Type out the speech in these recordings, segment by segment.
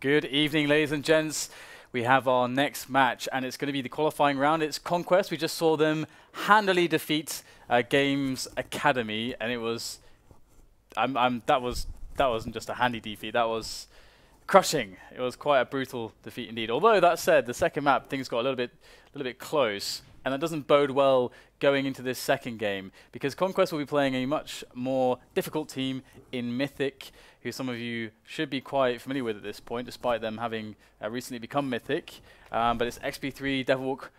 Good evening, ladies and gents. We have our next match, and it's going to be the qualifying round. It's Conquest. We just saw them handily defeat Games Academy, and it was, that wasn't just a handy defeat. That was crushing. It was quite a brutal defeat indeed. Although that said, the second map things got a little bit close, and that doesn't bode well going into this second game because Conquest will be playing a much more difficult team in Mythic, who some of you should be quite familiar with at this point, despite them having recently become Mythic. But it's Xp3, Devilwalk,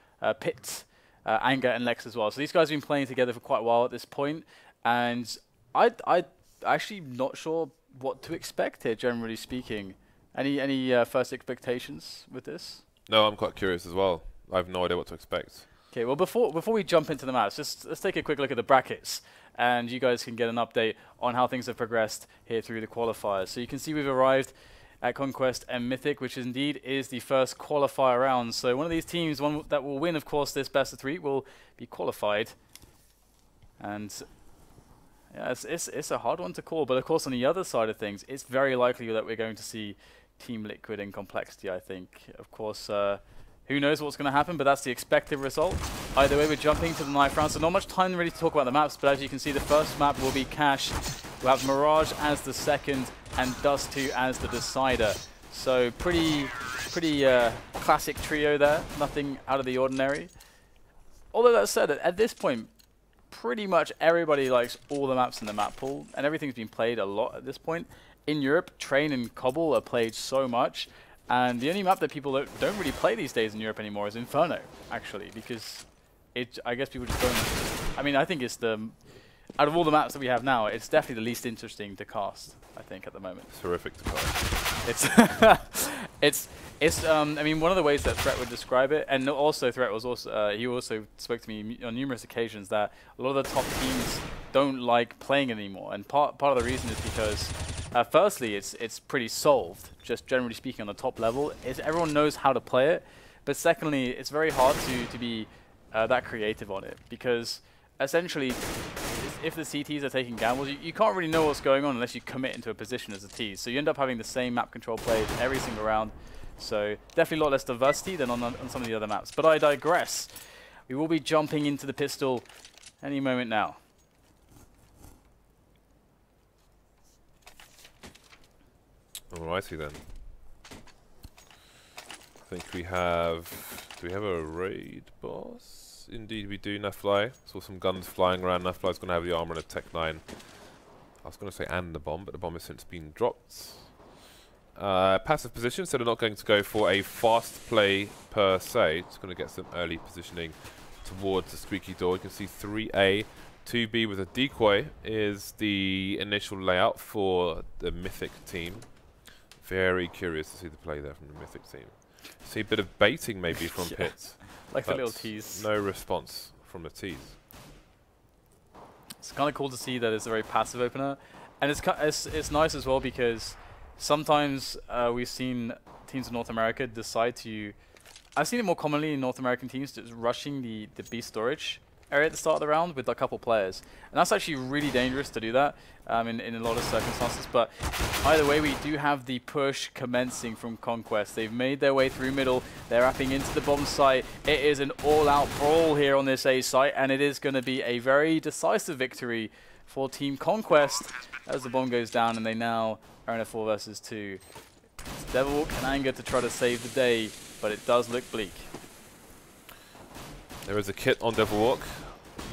pyth, Anger, and LeX as well. So these guys have been playing together for quite a while at this point, and I actually not sure what to expect here, generally speaking. Any first expectations with this? No, I'm quite curious as well. I have no idea what to expect. Okay, well before we jump into the maps, let's take a quick look at the brackets, and you guys can get an update on how things have progressed here through the qualifiers. So you can see we've arrived at Conquest and Mythic, which indeed is the first qualifier round. So one of these teams, one that will win, of course, this best of three, will be qualified. And yeah, it's a hard one to call, but of course on the other side of things, it's very likely that we're going to see Team Liquid in Complexity, I think. Of course, who knows what's going to happen, but that's the expected result. Either way, we're jumping to the ninth round, so not much time really to talk about the maps, but as you can see, the first map will be Cash. We'll have Mirage as the second, and Dust 2 as the decider. So pretty classic trio there, nothing out of the ordinary. Although that said, at this point, pretty much everybody likes all the maps in the map pool, and everything's been played a lot at this point. In Europe, Train and Cobble are played so much, and the only map that people don't really play these days in Europe anymore is Inferno, actually, because I guess people just don't. I mean, I think it's out of all the maps that we have now, it's definitely the least interesting to cast, I think, at the moment. It's horrific to cast. I mean, one of the ways that Threat would describe it, and also Threat was also, he also spoke to me on numerous occasions that a lot of the top teams don't like playing it anymore, and part of the reason is because firstly, it's pretty solved, just generally speaking on the top level. Everyone knows how to play it, but secondly, it's very hard to be that creative on it, because essentially, if the CTs are taking gambles, you can't really know what's going on unless you commit into a position as a T. So you end up having the same map control played every single round. So definitely a lot less diversity than on some of the other maps. But I digress. We will be jumping into the pistol any moment now. Alrighty then. I think we have... Do we have a raid boss? Indeed we do, NAF-FLY. Saw some guns flying around. NAF-FLY's going to have the armor and a Tech 9. I was going to say and the bomb, but the bomb has since been dropped. Passive position, so they're not going to go for a fast play per se. Just going to get some early positioning towards the squeaky door. You can see 3A, 2B with a decoy is the initial layout for the Mythic team. Very curious to see the play there from the Mythic team. See a bit of baiting maybe from pyth. Like the little tease. No response from the tease. It's kind of cool to see that it's a very passive opener, and it's nice as well because sometimes we've seen teams in North America decide to. I've seen it more commonly in North American teams just rushing the B storage area at the start of the round with a couple players, and that's actually really dangerous to do that in a lot of circumstances. But either way, we do have the push commencing from Conquest. They've made their way through middle. They're wrapping into the bomb site. It is an all-out brawl here on this A site, and it is going to be a very decisive victory for Team Conquest as the bomb goes down, and they now are in a 4 versus 2. It's Devilwalk and Anger to try to save the day, but it does look bleak. There is a kit on Devilwalk.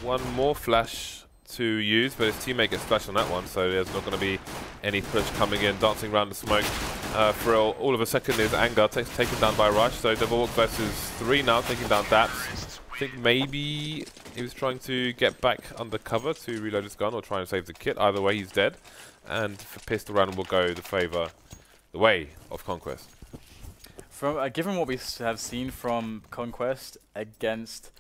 One more flash to use, but his teammate gets flashed on that one, so there's not going to be any push coming in. Dancing around the smoke. Frill, all of a second is Anger taken down by Rush, so Devilwalk versus 3 now, taking down daps. I think maybe he was trying to get back under cover to reload his gun or try and save the kit. Either way, he's dead. And for pistol round will go the way of Conquest. From given what we have seen from Conquest against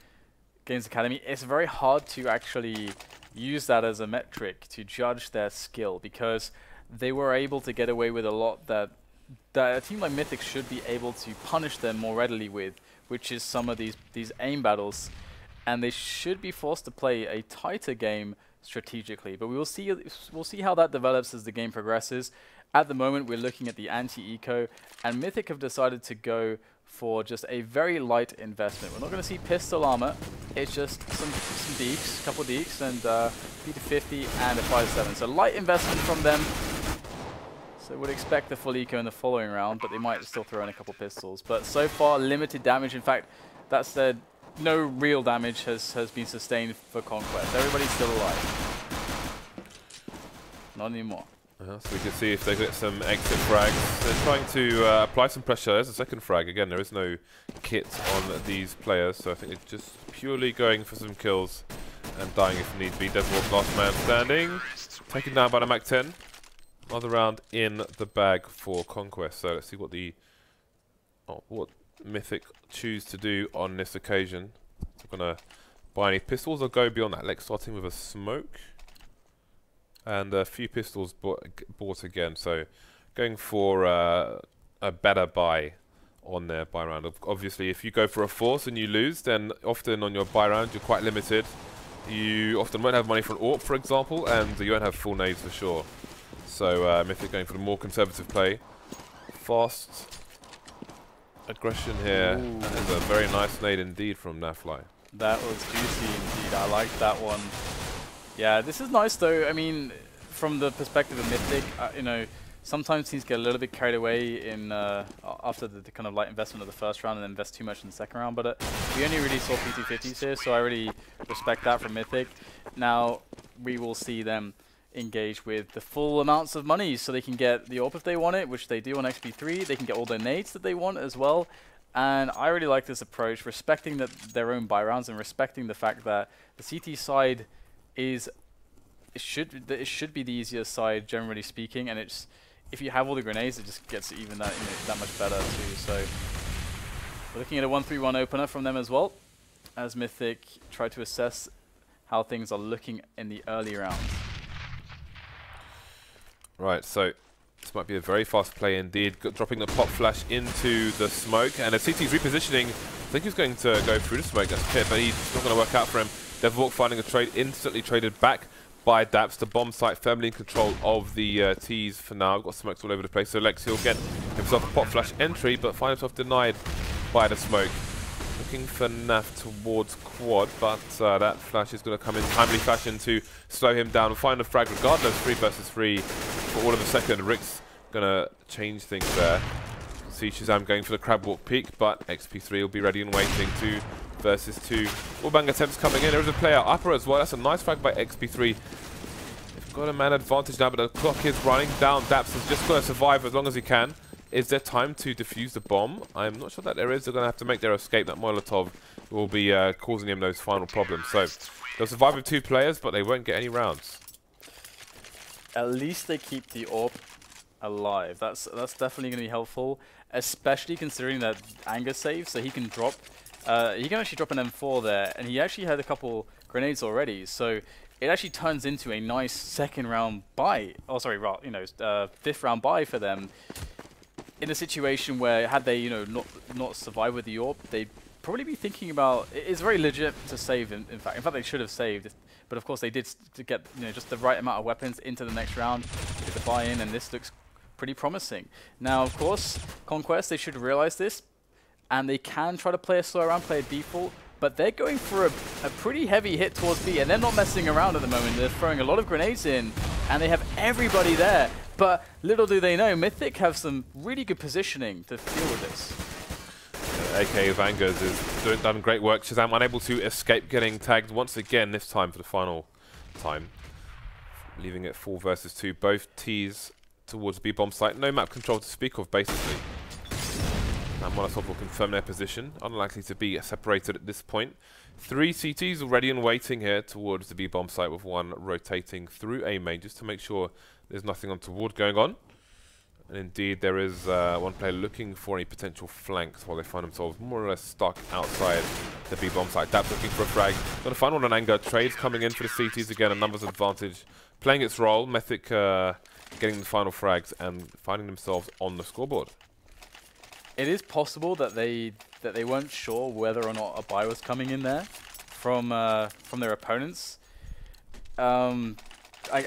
Games Academy, it's very hard to actually use that as a metric to judge their skill, because they were able to get away with a lot that a team like Mythic should be able to punish them more readily with, which is some of these aim battles, and they should be forced to play a tighter game strategically. But we'll see how that develops as the game progresses. At the moment, we're looking at the anti-eco, and Mythic have decided to go for just a very light investment. We're not going to see pistol armor. It's just some deeks, a couple deeks, and P250 and a 5.7. So light investment from them. So would expect the full eco in the following round, but they might still throw in a couple pistols. But so far, limited damage. In fact, that said, no real damage has been sustained for Conquest. Everybody's still alive. Not anymore. So we can see if they get some exit frags. They're trying to apply some pressure. There's a second frag. Again, there is no kit on these players, so I think it's just purely going for some kills and dying if need be. Devilwalk, last man standing. Taken down by the Mac 10. Another round in the bag for Conquest. So let's see what what Mythic choose to do on this occasion. We're going to buy any pistols or go beyond that. LeX starting with a smoke. And a few pistols bought again, so going for a better buy on their buy round. Obviously, if you go for a force and you lose, then often on your buy round you're quite limited. You often won't have money for an AWP, for example, and you won't have full nades for sure. So Mythic going for the more conservative play. Fast aggression here. Ooh. That is a very nice nade indeed from NAF-FLY. That was juicy indeed. I like that one. Yeah, this is nice though. I mean, from the perspective of Mythic, you know, sometimes teams get a little bit carried away in after the kind of light investment of the first round and then invest too much in the second round. But we only really saw P250s here, so I really respect that from Mythic. Now we will see them engage with the full amounts of money, so they can get the AWP if they want it, which they do on Xp3. They can get all their nades that they want as well. And I really like this approach, respecting their own buy rounds and respecting the fact that the CT side it should be the easier side, generally speaking, and it's if you have all the grenades, it just gets even that much better too. So we're looking at a 1-3-1 opener from them as well, as Mythic try to assess how things are looking in the early rounds. Right, so this might be a very fast play indeed. Dropping the pop flash into the smoke, and as CT's repositioning, I think he's going to go through the smoke. That's Pit, but he's not going to work out for him. Devilwalk finding a trade, instantly traded back by daps. The bomb site firmly in control of the T's for now. Got smokes all over the place, so LeX will get himself a pop flash entry, but find himself denied by the smoke. Looking for NAF towards quad, but that flash is going to come in timely fashion to slow him down and find the frag regardless. 3 versus 3 for all of a second. Rick's going to change things there. See ShahZaM going for the crab walk peak, but Xp3 will be ready and waiting. 2 versus 2. Wallbang attempts coming in. There is a player upper as well. That's a nice frag by Xp3. They've got a man advantage now, but the clock is running down. daps is just going to survive as long as he can. Is there time to defuse the bomb? I'm not sure that there is. They're going to have to make their escape. That Molotov will be causing him those final problems. So they'll survive with 2 players, but they won't get any rounds. At least they keep the AWP alive. That's definitely going to be helpful, especially considering that anger save, so he can drop. He can actually drop an M4 there, and he actually had a couple grenades already. So it actually turns into a nice second round buy. Oh, sorry, you know, 5th round buy for them. In a situation where had they, you know, not survived with the AWP, they'd probably be thinking about. It's very legit to save. In fact, they should have saved. But of course, they did to get, you know, just the right amount of weapons into the next round, get the buy-in, and this looks pretty promising. Now, of course, Conquest, they should realize this, and they can try to play a slow round, play a default, but they're going for a pretty heavy hit towards B, and they're not messing around at the moment. They're throwing a lot of grenades in, and they have everybody there. But little do they know, Mythic have some really good positioning to deal with this. AK Vanguards is done great work. ShahZaM unable to escape getting tagged once again, this time for the final time. Leaving it 4 versus 2. Both T's towards B bomb site. No map control to speak of, basically. And Molotov will confirm their position. Unlikely to be separated at this point. 3 CTs already in waiting here towards the B bomb site, with 1 rotating through A main just to make sure there's nothing untoward going on. And indeed, there is 1 player looking for any potential flanks while they find themselves more or less stuck outside the B bomb site. daps looking for a frag. Got to find one on anger. Trades coming in for the CTs again. A numbers advantage playing its role. Mythic getting the final frags and finding themselves on the scoreboard. It is possible that they weren't sure whether or not a buy was coming in there from their opponents.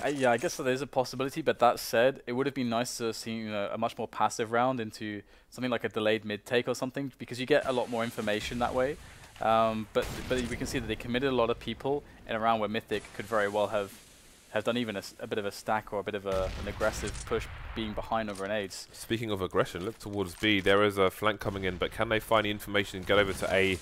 yeah, I guess there's a possibility, but that said, it would have been nice to have seen a much more passive round into something like a delayed mid-take or something, because you get a lot more information that way. But we can see that they committed a lot of people in a round where Mythic could very well have done even a bit of a stack or a bit of an aggressive push, being behind on grenades. Speaking of aggression, look towards B. There is a flank coming in, but can they find the information and get over to A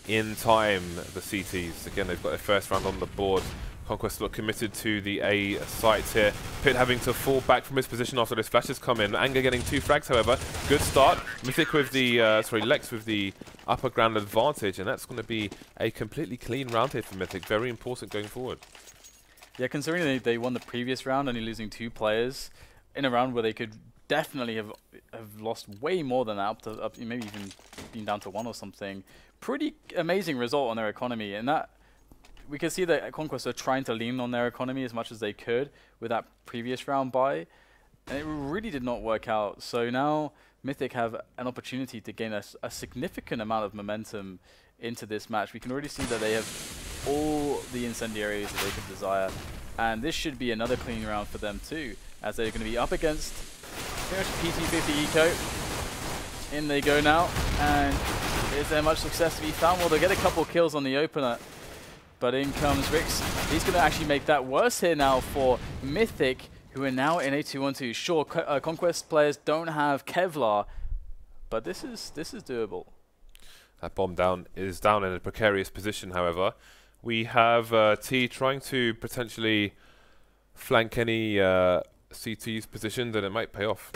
in time? The CTs, again, they've got their first round on the board. Conquest look committed to the A site here. pyth having to fall back from his position after those flashes come in. Anger getting 2 frags, however. Good start. Mythic with the, LeX with the upper ground advantage, and that's going to be a completely clean round here for Mythic. Very important going forward. Yeah, considering they won the previous round, only losing 2 players in a round where they could definitely have lost way more than that, up to maybe even been down to 1 or something. Pretty amazing result on their economy, and that we can see that Conquest are trying to lean on their economy as much as they could with that previous round buy, and it really did not work out. So now Mythic have an opportunity to gain a significant amount of momentum into this match. We can already see that they have all the incendiaries that they could desire, and this should be another clean round for them too, as they're going to be up against pretty much PT50 Eco. In they go now, and is there much success to be found? Well, they'll get a couple kills on the opener, but in comes Rix. He's going to actually make that worse here now for Mythic, who are now in a 2-on-2. Sure, Conquest players don't have Kevlar, but this is doable. That bomb is down in a precarious position, however. We have T trying to potentially flank any CT's position, that it might pay off.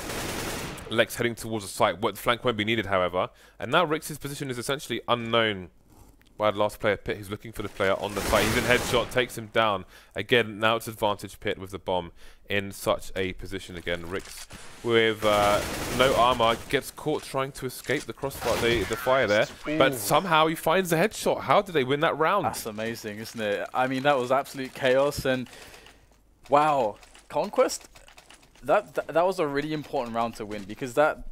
LeX heading towards the site. What flank won't be needed, however. And now Rix's position is essentially unknown by the last player, pyth. He's looking for the player on the site. He's in headshot, takes him down. Again, now it's advantage pyth with the bomb in such a position again. Rix with no armor gets caught trying to escape the crossfire, the fire there. Ooh. But somehow he finds the headshot. How did they win that round? That's amazing, isn't it? I mean, that was absolute chaos, and wow, Conquest. That was a really important round to win, because that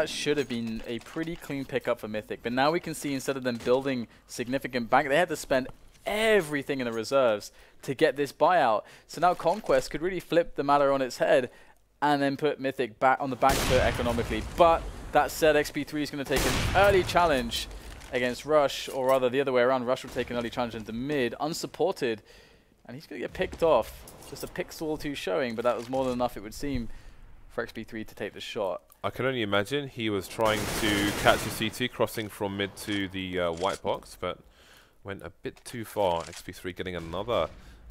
should have been a pretty clean pickup for Mythic. But now we can see, instead of them building significant bank, they had to spend everything in the reserves to get this buyout. So now Conquest could really flip the matter on its head and then put Mythic back on the back foot economically. But that said, Xp3 is going to take an early challenge against Rush, or rather the other way around. Rush will take an early challenge into mid, unsupported, and he's going to get picked off. Just a pixel or 2 showing, but that was more than enough, it would seem, for Xp3 to take the shot. I can only imagine he was trying to catch a CT crossing from mid to the white box, but went a bit too far. Xp3 getting another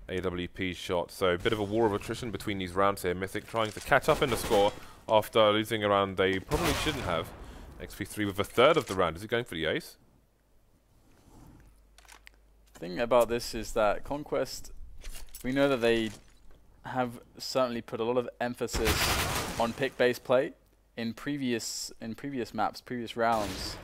AWP shot. So a bit of a war of attrition between these rounds here. Mythic trying to catch up in the score after losing a round they probably shouldn't have. Xp3 with a third of the round. Is he going for the ace? The thing about this is that Conquest, we know that they have certainly put a lot of emphasis on pick-based play in previous maps, previous rounds.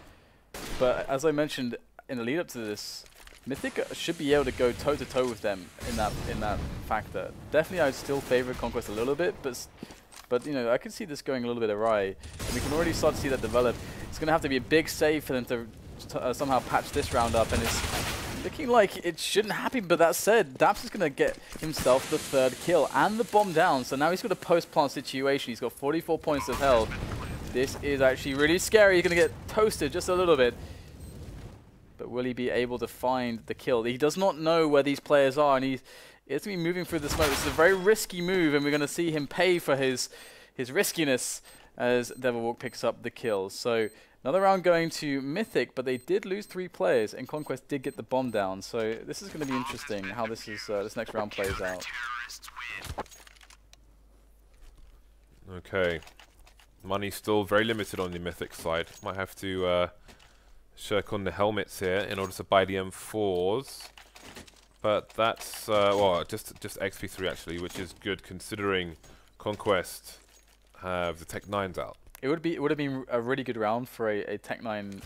But as I mentioned in the lead up to this, Mythic should be able to go toe-to-toe with them in that factor. Definitely, I'd still favor Conquest a little bit, but you know, I could see this going a little bit awry. And we can already start to see that develop. It's going to have to be a big save for them to somehow patch this round up, and it's looking like it shouldn't happen. But that said, daps is going to get himself the 3rd kill and the bomb down. So now he's got a post-plant situation. He's got 44 points of health. This is actually really scary. He's going to get toasted just a little bit. But will he be able to find the kill? He does not know where these players are, and he's going to be moving through the smoke. This is a very risky move, and we're going to see him pay for his riskiness as Devilwalk picks up the kills. So another round going to Mythic, but they did lose 3 players, and Conquest did get the bomb down. So this is going to be interesting how this next round plays out. Okay, money's still very limited on the Mythic side. Might have to shirk on the helmets here in order to buy the M4s. But that's well, just Xp3 actually, which is good considering Conquest have the Tech 9s out. It would have been a really good round for a Tech 9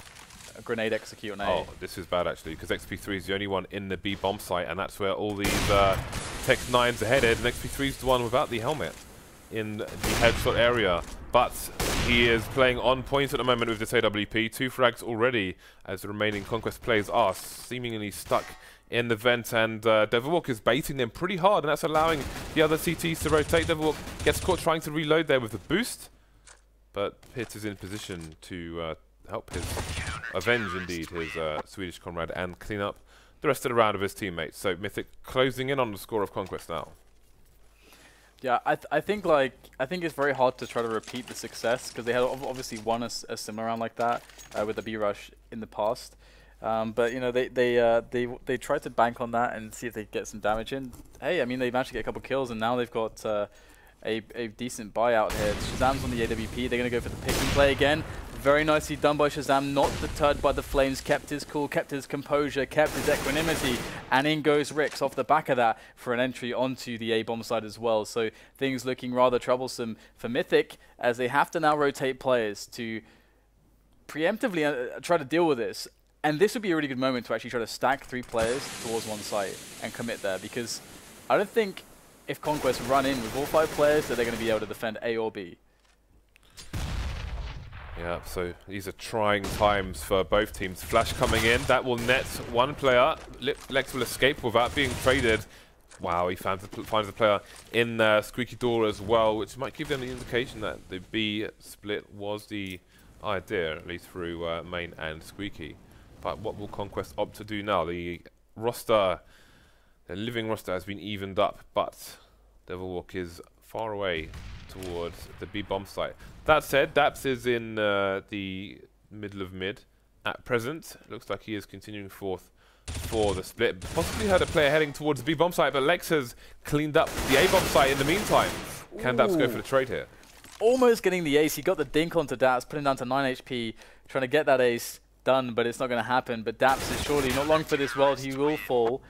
grenade execute on A. Oh, this is bad actually, because Xp3 is the only one in the B bomb site, and that's where all these Tech 9s are headed, and Xp3 is the one without the helmet in the headshot area. But he is playing on point at the moment with this AWP. 2 frags already, as the remaining Conquest players are seemingly stuck in the vent, and Devilwalk is baiting them pretty hard, and that's allowing the other CTs to rotate. Devilwalk gets caught trying to reload there with the boost, but pyth is in position to help avenge indeed his Swedish comrade and clean up the rest of the round of his teammates. So Mythic closing in on the score of Conquest now. Yeah, I think it's very hard to try to repeat the success because they had obviously won a similar round like that with the B rush in the past. But you know they tried to bank on that and see if they get some damage in. Hey, I mean they managed to get a couple kills and now they've got a decent buyout here. ShahZaM's on the AWP. They're gonna go for the picking play again. Very nicely done by ShahZaM, not deterred by the flames, kept his cool, kept his composure, kept his equanimity, and in goes Rix off the back of that for an entry onto the A-bomb side as well. So things looking rather troublesome for Mythic as they have to now rotate players to preemptively try to deal with this. And this would be a really good moment to actually try to stack 3 players towards one site and commit there, because I don't think if Conquest run in with all 5 players that they're going to be able to defend A or B. Yeah, so these are trying times for both teams. Flash coming in, that will net 1 player. LeX will escape without being traded. Wow, he finds the player in Squeaky Door as well, which might give them the indication that the B split was the idea, at least through Main and Squeaky. But what will Conquest opt to do now? The roster, the living roster has been evened up, but Devilwalk is far away towards the B bomb site. That said, daps is in the middle of mid at present. Looks like he is continuing forth for the split. Possibly had a player heading towards the B bomb site, but LeX has cleaned up the A bomb site in the meantime. Can daps go for the trade here? Almost getting the ace. He got the dink onto daps, put him down to 9 HP, trying to get that ace done, but it's not going to happen. But daps is surely not long for this world. He will fall.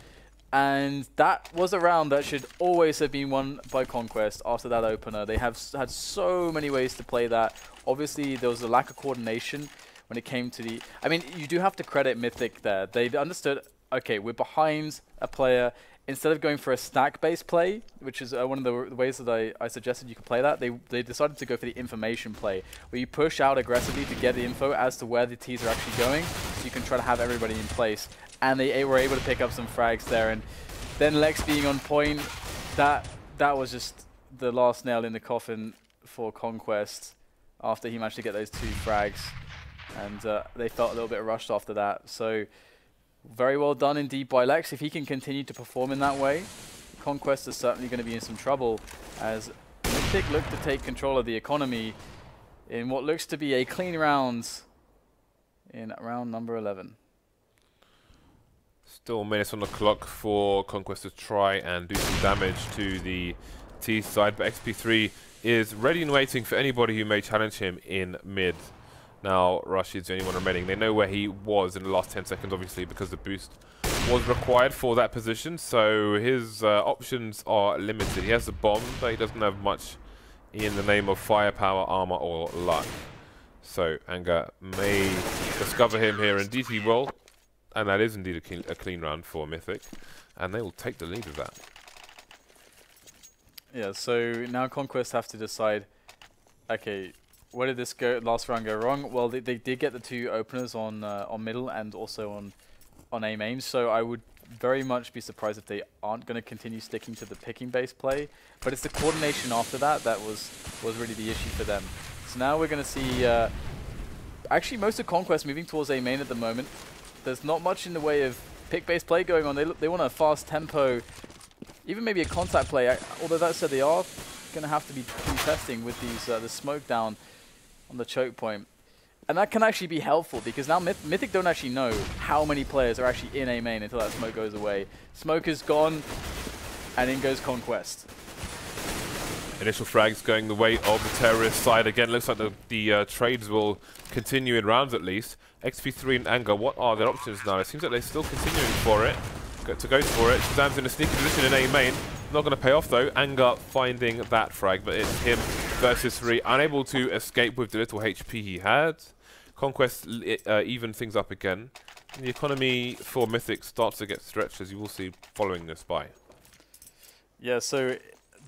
And that was a round that should always have been won by Conquest after that opener. They have had so many ways to play that. Obviously, there was a lack of coordination when it came to the... I mean, you do have to credit Mythic there. They understood, okay, we're behind a player. Instead of going for a stack-based play, which is one of the ways that I suggested you could play that, they decided to go for the information play, where you push out aggressively to get the info as to where the Ts are actually going, so you can try to have everybody in place. And they were able to pick up some frags there, and then LeX being on point, that was just the last nail in the coffin for Conquest after he managed to get those 2 frags, and they felt a little bit rushed after that. So very well done indeed by LeX. If he can continue to perform in that way, Conquest is certainly going to be in some trouble as Mythic look to take control of the economy in what looks to be a clean round in round number 11. Still minutes on the clock for Conquest to try and do some damage to the T side, but Xp3 is ready and waiting for anybody who may challenge him in mid. Now, Rush is the only one remaining. They know where he was in the last 10 seconds, obviously, because the boost was required for that position, so his options are limited. He has the bomb, but he doesn't have much in the name of firepower, armor, or luck. So, Anger may discover him here. Indeed he will. And that is indeed a clean round for Mythic, and they will take the lead of that. Yeah, so now Conquest have to decide, okay, where did this last round go wrong? Well, they did get the 2 openers on middle and also on A main, so I would very much be surprised if they aren't going to continue sticking to the picking base play. But it's the coordination after that was really the issue for them. So now we're going to see actually most of Conquest moving towards A main at the moment. There's not much in the way of pick-based play going on. They want a fast tempo, even maybe a contact play. Although that said, they are going to have to be contesting with these the smoke down on the choke point. And that can actually be helpful because now Mythic don't actually know how many players are actually in A main until that smoke goes away. Smoke is gone, and in goes Conquest. Initial frags going the way of the terrorist side. Again, looks like the trades will continue in rounds at least. Xp3 and Anger, what are their options now? It seems like they're still continuing for it. To go for it. ShahZaM's in a sneaky position in A main. Not going to pay off though. Anger finding that frag, but it's him versus 3. Unable to escape with the little HP he had. Conquest even things up again. And the economy for Mythic starts to get stretched, as you will see following this by. Yeah, so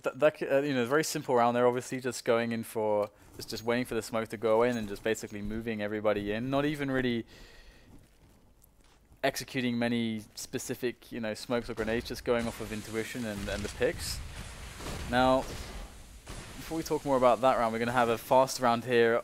you know, very simple round there. Obviously, just going in for just waiting for the smoke to go in and just basically moving everybody in. Not even really executing many specific, you know, smokes or grenades, just going off of intuition and the picks. Now, before we talk more about that round, we're going to have a fast round here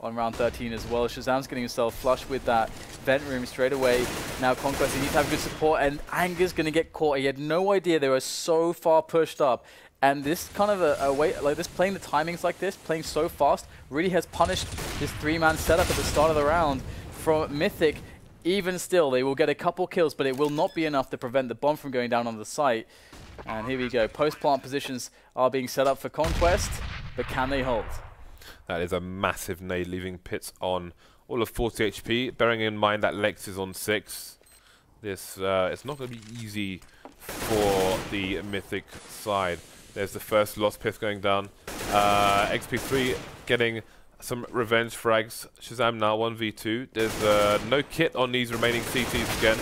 on round 13 as well. ShahZaM's getting himself flush with that vent room straight away. Now Conquest, he needs to have good support, and Anger's going to get caught. He had no idea they were so far pushed up. And this kind of a way, like this, playing the timings like this, playing so fast, really has punished this 3-man setup at the start of the round. From Mythic, even still, they will get a couple kills, but it will not be enough to prevent the bomb from going down on the site. And here we go. Post-plant positions are being set up for Conquest, but can they hold? That is a massive nade, leaving Pits on all of 40 HP. Bearing in mind that Lex is on 6. This it's not going to be easy for the Mythic side. There's the first Lost Pith going down. Xp3 getting some revenge frags. ShahZaM now 1v2. There's no kit on these remaining CTs again.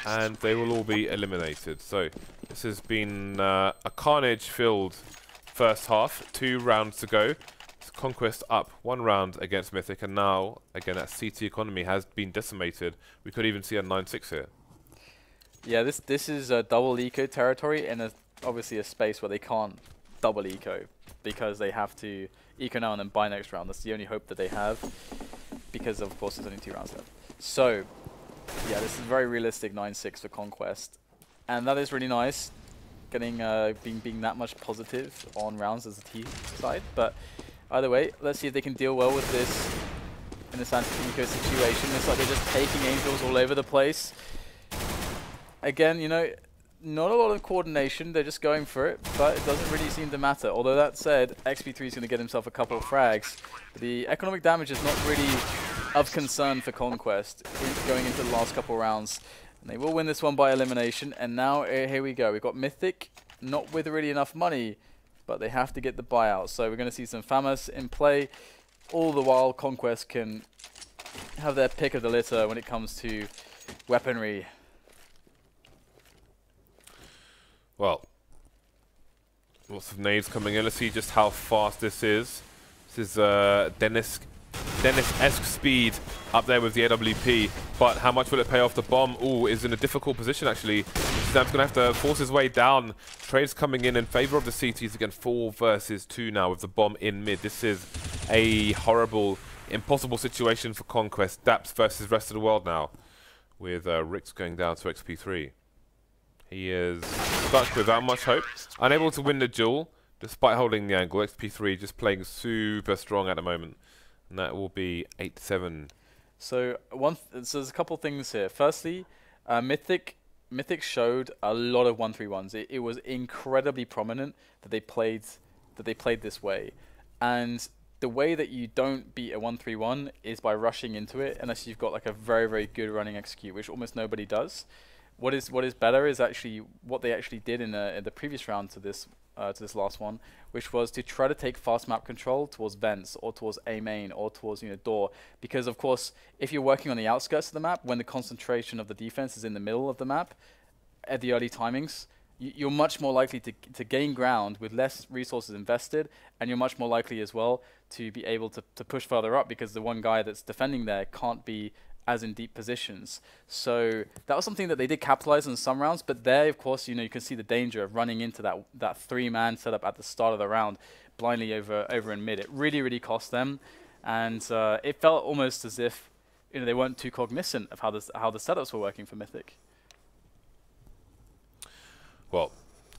And they will all be eliminated. So this has been a carnage-filled first half. 2 rounds to go. Conquest up 1 round against Mythic, and now, again, that CT economy has been decimated. We could even see a 9-6 here. Yeah, this is a double eco territory, and obviously a space where they can't double eco because they have to eco now and then buy next round. That's the only hope that they have, because of course there's only 2 rounds left. So yeah, this is very realistic 9-6 for Conquest, and that is really nice, getting being that much positive on rounds as a T side. But either way, let's see if they can deal well with this in this anti-eco situation. Looks like they're just taking angels all over the place. Again, you know, not a lot of coordination, they're just going for it, but it doesn't really seem to matter. Although that said, Xp3 is going to get himself a couple of frags. The economic damage is not really of concern for Conquest going into the last couple of rounds. And they will win this one by elimination, and now here we go. We've got Mythic, not with really enough money, but they have to get the buyout. So we're going to see some FAMAS in play. All the while, Conquest can have their pick of the litter when it comes to weaponry. Well, lots of nades coming in. Let's see just how fast this is. This is Dennis-esque speed up there with the AWP, but how much will it pay off? The bomb, ooh, is in a difficult position actually. ShahZaM's going to have to force his way down. Trades coming in favor of the CTs again. 4 versus 2 now with the bomb in mid. This is a horrible, impossible situation for Conquest. Daps versus rest of the world now, with Rix going down to Xp3. He is stuck without much hope, unable to win the duel despite holding the angle. Xp3 just playing super strong at the moment, and that will be 8-7. So so there's a couple things here. Firstly, Mythic showed a lot of 1-3-1s. It was incredibly prominent that they played this way, and the way that you don't beat a 1-3-1 is by rushing into it, unless you've got like a very, very good running execute, which almost nobody does. What is better is actually what they actually did in the previous round to this last one, which was to try to take fast map control towards vents or towards A main or towards, you know, door, because of course if you're working on the outskirts of the map, when the concentration of the defense is in the middle of the map at the early timings, you're much more likely to gain ground with less resources invested, and you're much more likely as well to be able to push further up, because the one guy that's defending there can't be as in deep positions. So that was something that they did capitalize on some rounds, but there, of course, you know, you can see the danger of running into that 3-man setup at the start of the round blindly over in mid. It really, really cost them, and it felt almost as if, you know, they weren't too cognizant of how the setups were working for Mythic. Well,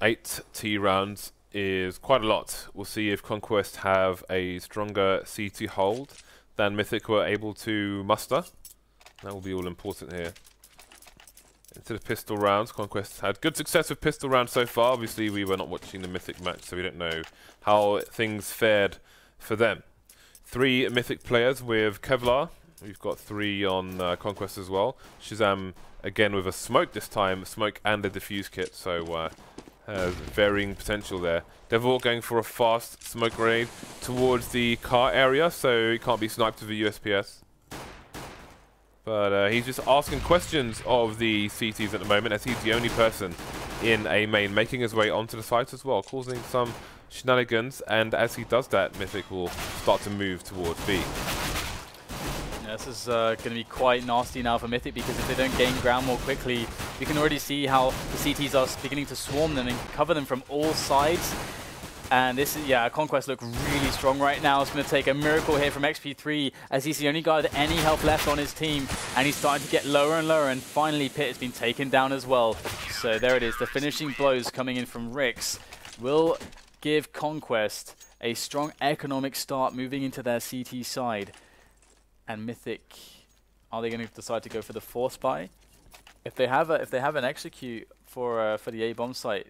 8 T rounds is quite a lot. We'll see if Conquest have a stronger CT hold than Mythic were able to muster. That will be all important here. Into the pistol rounds, Conquest had good success with pistol rounds so far. Obviously, we were not watching the Mythic match, so we don't know how things fared for them. 3 Mythic players with Kevlar. We've got 3 on Conquest as well. ShahZaM again with a smoke this time, smoke and a diffuse kit, so has varying potential there. Devilwalk going for a fast smoke grenade towards the car area, so he can't be sniped with a USPS. But he's just asking questions of the CTs at the moment, as he's the only person in A main, making his way onto the site as well, causing some shenanigans. And as he does that, Mythic will start to move towards B. Yeah, this is going to be quite nasty now for Mythic, because if they don't gain ground more quickly, we can already see how the CTs are beginning to swarm them and cover them from all sides. And this is, yeah, Conquest look really strong right now. It's going to take a miracle here from Xp3, as he's the only guy with any health left on his team, and he's starting to get lower and lower, and finally pyth has been taken down as well. So there it is, the finishing blows coming in from Rix will give Conquest a strong economic start moving into their CT side. And Mythic, are they going to decide to go for the force buy? If they have an execute for the A bomb site,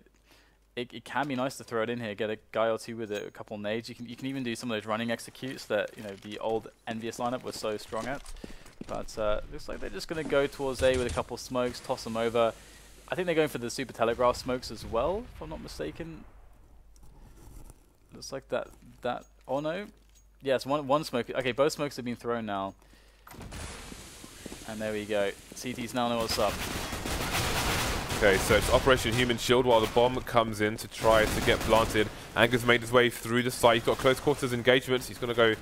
it can be nice to throw it in here, get a guy or two with a couple nades. You can even do some of those running executes that the old Envious lineup was so strong at. But looks like they're just going to go towards A with a couple smokes, toss them over. I think they're going for the super telegraph smokes as well, if I'm not mistaken. Looks like that. Oh no. Yes, one smoke. Okay, both smokes have been thrown now. And there we go. CTs now know what's up. Okay, so it's Operation Human Shield while the bomb comes in to try to get planted. Anger's made his way through the site. He's got close quarters engagements. He's going to go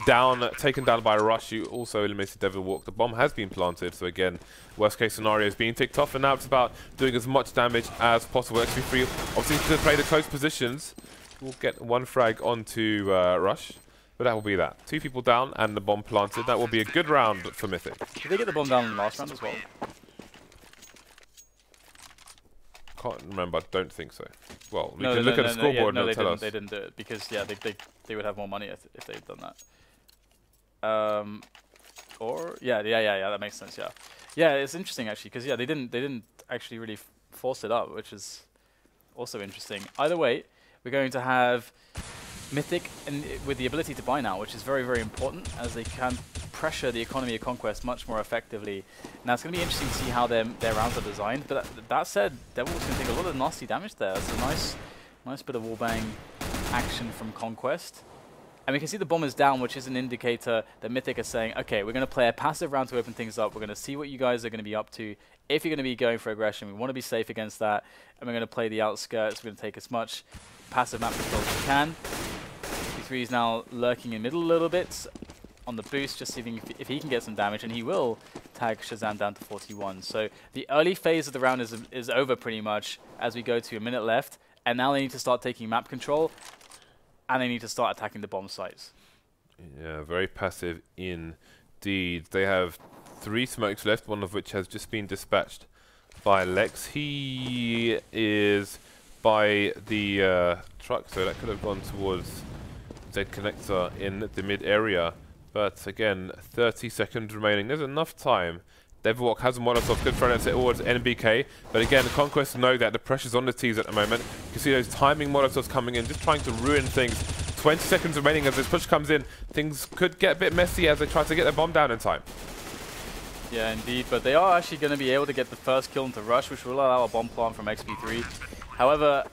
down, taken down by Rush, who also eliminated Devilwalk. The bomb has been planted, so again, worst case scenario is being ticked off, and now it's about doing as much damage as possible. Xp3 obviously to play the close positions. We'll get one frag onto Rush. But that will be that. 2 people down and the bomb planted. That will be a good round for Mythic. Did they get the bomb down in the last round as well? Can't remember. I don't think so. Well, we can look at the scoreboard and tell us. They didn't do it because yeah, they would have more money if they'd done that. Or yeah, that makes sense. Yeah, it's interesting actually, because yeah, they didn't actually really force it up, which is also interesting. Either way, we're going to have Mythic and with the ability to buy now, which is very, very important, as they can pressure the economy of Conquest much more effectively. Now it's going to be interesting to see how their rounds are designed, but that said, Devilwalk's going to take a lot of nasty damage there. It's a nice bit of wallbang action from Conquest. And we can see the bomb is down, which is an indicator that Mythic are saying, okay, we're going to play a passive round to open things up. We're going to see what you guys are going to be up to. If you're going to be going for aggression, we want to be safe against that. And we're going to play the outskirts. We're going to take as much passive map control as we can. Xp3 is now lurking in middle a little bit on the boost, just seeing if he can get some damage, and he will tag ShahZaM down to 41. So the early phase of the round is over pretty much, as we go to a minute left, and now they need to start taking map control, and they need to start attacking the bomb sites. Yeah, very passive indeed. They have 3 smokes left, one of which has just been dispatched by LeX. He is by the truck, so that could have gone towards Z connector in the mid area. But again, 30 seconds remaining. There's enough time. Devilwalk has a Molotov, good front end towards NBK. But again, the Conquest know that the pressure's on the T's at the moment. You can see those timing Molotovs coming in, just trying to ruin things. 20 seconds remaining as this push comes in. Things could get a bit messy as they try to get their bomb down in time. Yeah, indeed. But they are actually going to be able to get the first kill into Rush, which will allow a bomb plant from Xp3. However,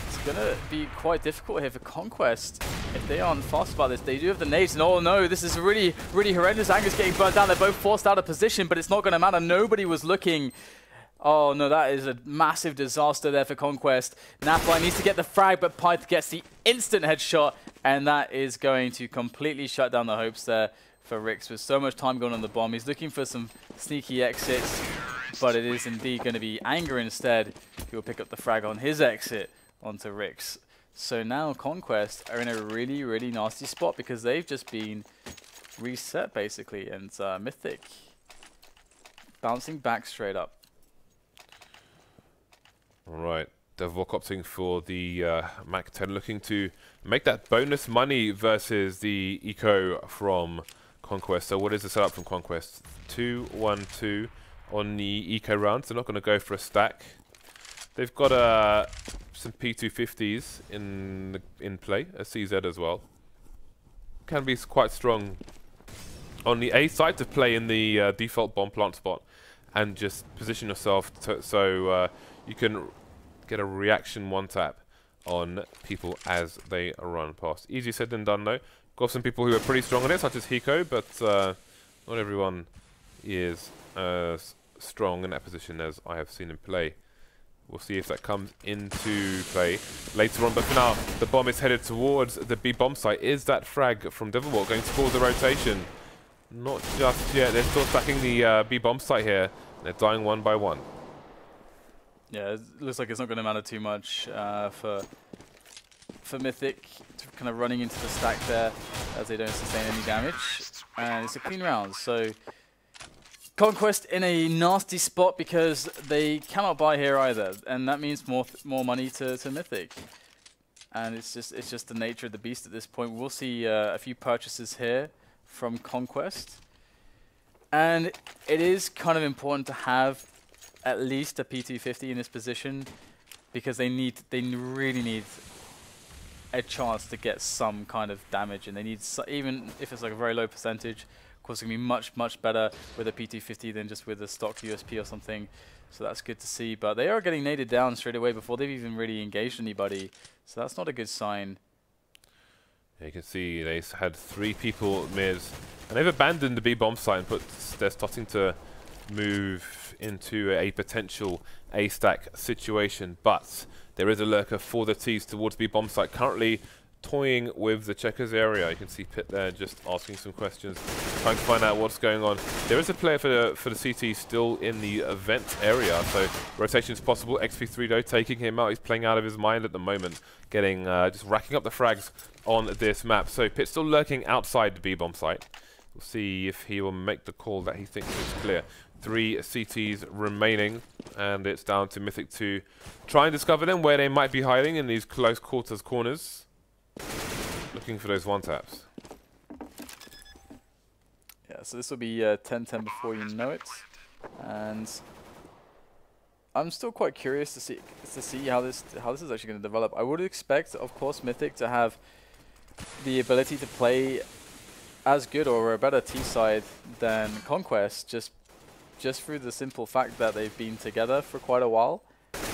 it's going to be quite difficult here for Conquest. If they aren't fast about this, they do have the nades, and oh no, this is really, really horrendous. Anger's getting burnt down. They're both forced out of position, but it's not going to matter. Nobody was looking. Oh no, that is a massive disaster there for Conquest. NAF-FLY needs to get the frag, but pyth gets the instant headshot, and that is going to completely shut down the hopes there for Rix. With so much time going on the bomb, he's looking for some sneaky exits, but it is indeed going to be Anger instead who will pick up the frag on his exit onto Rix. So now Conquest are in a really, really nasty spot because they've just been reset basically, and Mythic bouncing back straight up. Alright, Devilwalk opting for the Mac 10, looking to make that bonus money versus the eco from Conquest. So what is the setup from Conquest? 2-1-2 on the eco rounds. They're not going to go for a stack. They've got some P250s in play, a CZ as well. Can be quite strong on the A side to play in the default bomb plant spot and just position yourself so you can get a reaction one tap on people as they run past. Easier said than done though. Got some people who are pretty strong on it, such as Hiko, but not everyone is as strong in that position as I have seen him play. We'll see if that comes into play later on, but for now, the bomb is headed towards the B bomb site. Is that frag from Devilwalk going to cause a rotation? Not just yet. They're still stacking the B bomb site here. They're dying one by one. Yeah, it looks like it's not going to matter too much for Mythic, kind of running into the stack there as they don't sustain any damage. And it's a clean round, so Conquest in a nasty spot because they cannot buy here either, and that means more money to Mythic. And it's just the nature of the beast at this point. We'll see a few purchases here from Conquest, and it is kind of important to have at least a P250 in this position because they really need a chance to get some kind of damage, and they need even if it's like a very low percentage. Of course, it's gonna be much better with a P250 than just with a stock USP or something. So that's good to see. But they are getting naded down straight away before they've even really engaged anybody. So that's not a good sign. Yeah, you can see they had 3 people mid, and they've abandoned the B bomb site, but they're starting to move into a potential A stack situation. But there is a lurker for the T's towards B bomb site, currently toying with the checkers area. You can see Pit there just asking some questions, trying to find out what's going on. There is a player for the CT still in the event area, so rotation is possible. Xp3 though taking him out. He's playing out of his mind at the moment, getting just racking up the frags on this map. So Pit still lurking outside the B bomb site. We'll see if he will make the call that he thinks is clear. 3 CTs remaining, and it's down to Mythic to try and discover them where they might be hiding in these close quarters corners. Looking for those one taps. Yeah, so this will be 10-10 before you know it, and I'm still quite curious to see how this is actually going to develop. I would expect, of course, Mythic to have the ability to play as good or a better T side than Conquest, just through the simple fact that they've been together for quite a while,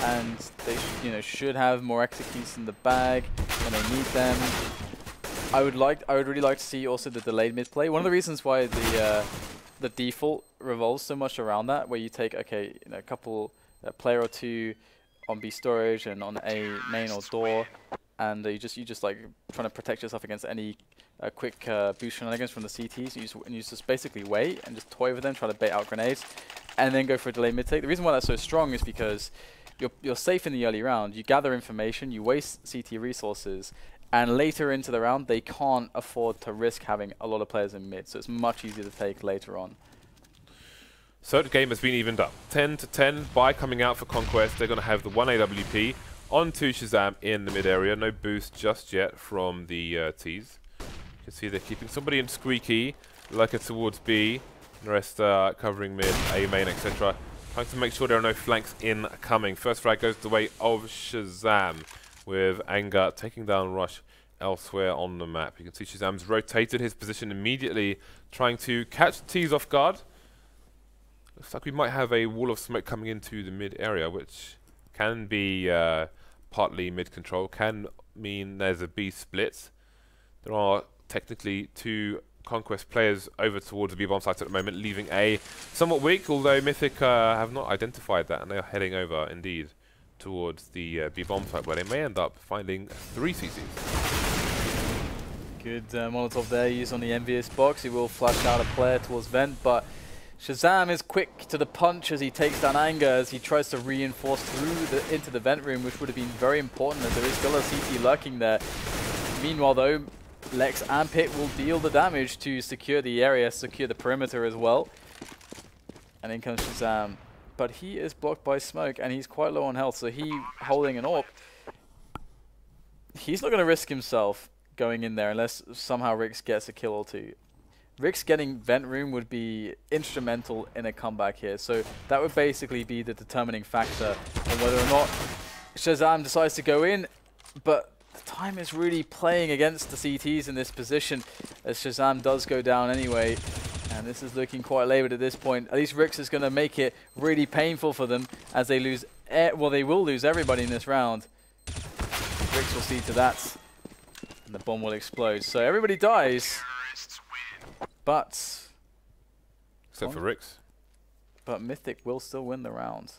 and they should have more executes in the bag when they need them. I would really like to see also the delayed mid play. One of the reasons why the default revolves so much around that, where you take a couple player or 2 on B storage and on A main or door, and you just like trying to protect yourself against any quick boost shenanigans from the CTs. You just basically wait and just toy with them, try to bait out grenades, and then go for a delayed mid take. The reason why that's so strong is because you're safe in the early round. You gather information, you waste CT resources, and later into the round, they can't afford to risk having a lot of players in mid, so it's much easier to take later on. So the game has been evened up. 10-10 by coming out for Conquest. They're going to have the 1 AWP onto ShahZaM in the mid area. No boost just yet from the T's. You can see they're keeping somebody in squeaky, like it towards B. The rest covering mid, A main, etc. Trying to make sure there are no flanks incoming. First frag goes the way of ShahZaM, with Anger taking down Rush elsewhere on the map. You can see ShahZaM's rotated his position immediately, trying to catch the T's off guard. Looks like we might have a wall of smoke coming into the mid area, which can be partly mid control, can mean there's a B split. There are technically 2 Conquest players over towards the B bomb site at the moment, leaving A somewhat weak, although Mythic have not identified that, and they are heading over indeed towards the B bomb site, where they may end up finding 3 CCs. Good Molotov there used on the envious box. He will flash out a player towards vent, but ShahZaM is quick to the punch as he takes down Anger, as he tries to reinforce through into the vent room, which would have been very important as there is still a CT lurking there. Meanwhile though, LeX and Pit will deal the damage to secure the area, secure the perimeter as well. And in comes ShahZaM. But he is blocked by smoke, and he's quite low on health, so he holding an AWP. He's not going to risk himself going in there unless somehow Rix gets a kill or 2. Rix getting vent room would be instrumental in a comeback here, so that would basically be the determining factor on whether or not ShahZaM decides to go in. But the time is really playing against the CTs in this position, as ShahZaM does go down anyway. And this is looking quite laboured at this point. At least Rix is going to make it really painful for them as they lose. Well, they will lose everybody in this round. Rix will see to that, and the bomb will explode. So everybody dies, but except for Rix. But Mythic will still win the round.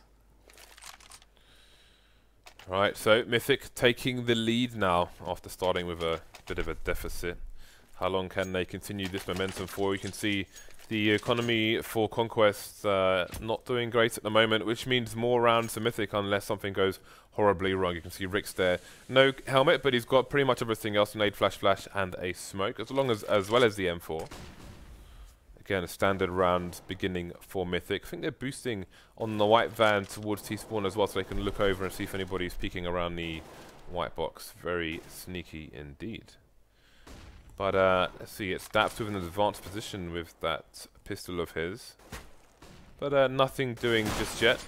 Right, so Mythic taking the lead now after starting with a bit of a deficit. How long can they continue this momentum for? You can see The economy for Conquest not doing great at the moment, which means more rounds to Mythic unless something goes horribly wrong. You can see Rick's there. No helmet, but he's got pretty much everything else. Nade, flash, and a smoke, as well as the M4. Again, a standard round beginning for Mythic. I think they're boosting on the white van towards T-spawn as well, so they can look over and see if anybody's peeking around the white box. Very sneaky indeed. But let's see, it's daps with an advanced position with that pistol of his. But nothing doing just yet.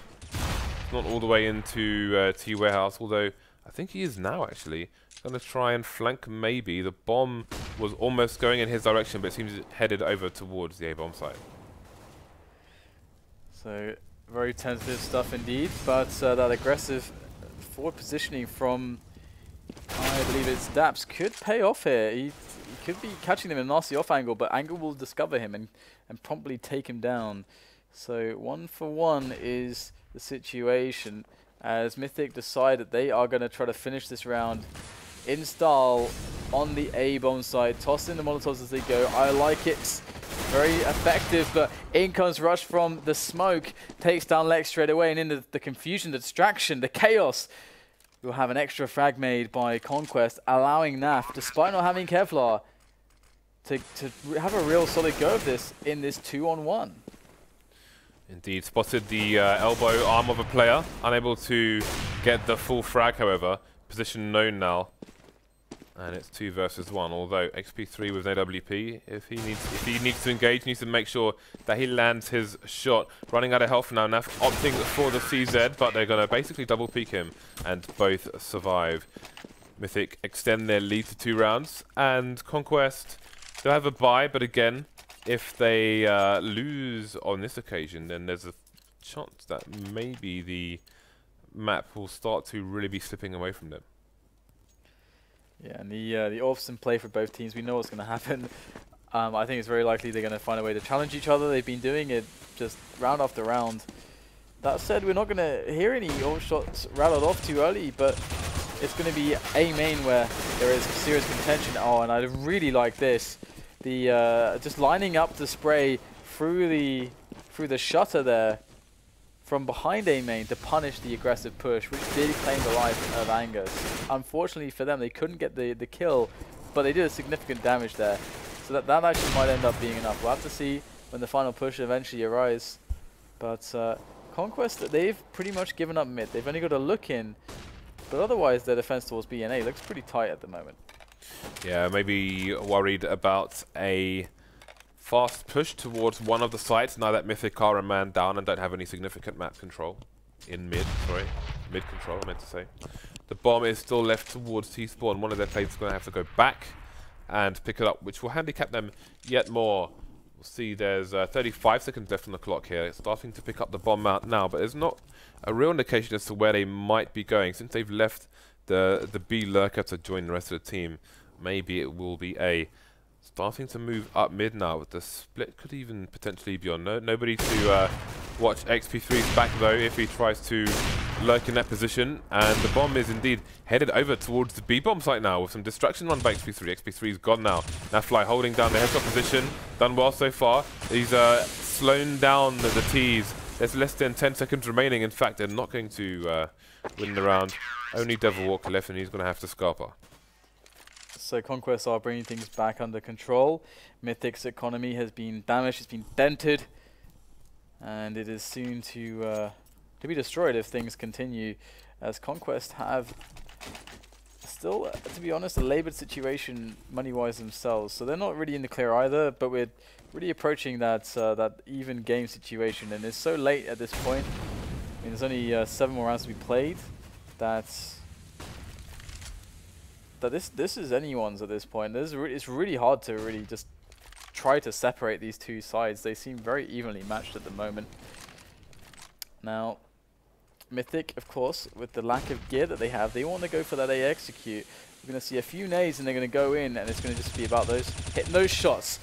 Not all the way into T warehouse, although I think he is now actually. Going to try and flank maybe. The bomb was almost going in his direction, but it seems headed over towards the A-bomb side. So very tentative stuff indeed, but that aggressive forward positioning from, I believe it's daps, could pay off here. He could be catching them in a nasty off angle, but Angle will discover him and promptly take him down. So 1 for 1 is the situation as Mythic decide that they are going to try to finish this round in style on the A-bomb side. Toss in the Molotovs as they go. I like it. Very effective, but in comes Rush from the smoke. Takes down LeX straight away, and in the confusion, the distraction, the chaos, we'll have an extra frag made by Conquest, allowing NAF, despite not having Kevlar, to have a real solid go of this in this 2-on-1. Indeed, spotted the elbow arm of a player. Unable to get the full frag, however. Position known now. And it's 2 versus 1, although Xp3 with no WP, if he needs to engage, needs to make sure that he lands his shot. Running out of health now, NAF opting for the CZ, but they're going to basically double peek him, and both survive. Mythic extend their lead to 2 rounds, and Conquest, they'll have a bye, but again, if they lose on this occasion, then there's a chance that maybe the map will start to really be slipping away from them. Yeah, and the off-season play for both teams, we know what's going to happen. I think it's very likely they're going to find a way to challenge each other. They've been doing it just round after round. That said, we're not going to hear any off shots rattled off too early, but it's going to be A main where there is serious contention. Oh, and I really like this. The just lining up the spray through the shutter there from behind A main to punish the aggressive push, which did claim the life of Angus. Unfortunately for them, they couldn't get the kill, but they did a significant damage there. So that actually might end up being enough. We'll have to see when the final push eventually arrives. But Conquest, they've pretty much given up mid. They've only got to look in, but otherwise their defense towards B and A looks pretty tight at the moment. Yeah, maybe worried about a fast push towards one of the sites now that Mythic are a man down and don't have any significant map control in mid. Sorry, mid control, I meant to say. The bomb is still left towards T-spawn. One of their players is going to have to go back and pick it up, which will handicap them yet more. We'll see there's 35 seconds left on the clock here. It's starting to pick up the bomb out now, but there's not a real indication as to where they might be going. Since they've left the B lurker to join the rest of the team, maybe it will be A. Starting to move up mid now, with the split could even potentially be on. Nobody to watch Xp3's back though if he tries to lurk in that position. And the bomb is indeed headed over towards the B bomb site now with some distraction run by Xp3. Xp3's gone now. NAF-FLY holding down the headshot position. Done well so far. He's slowing down the T's. There's less than 10 seconds remaining. In fact, they're not going to win the round. Only Devilwalk left, and he's going to have to scarper. So Conquest are bringing things back under control. Mythic's economy has been damaged, it's been dented, and it is soon to be destroyed if things continue, as Conquest have still, to be honest, a laboured situation money-wise themselves. So they're not really in the clear either, but we're really approaching that that even game situation, and it's so late at this point. I mean, there's only 7 more rounds to be played. This is anyone's at this point. It's really hard to really just try to separate these two sides. They seem very evenly matched at the moment. Now, Mythic, of course, with the lack of gear that they have, they want to go for that A execute. We're going to see a few nades and they're going to go in, and it's going to just be about hitting those shots.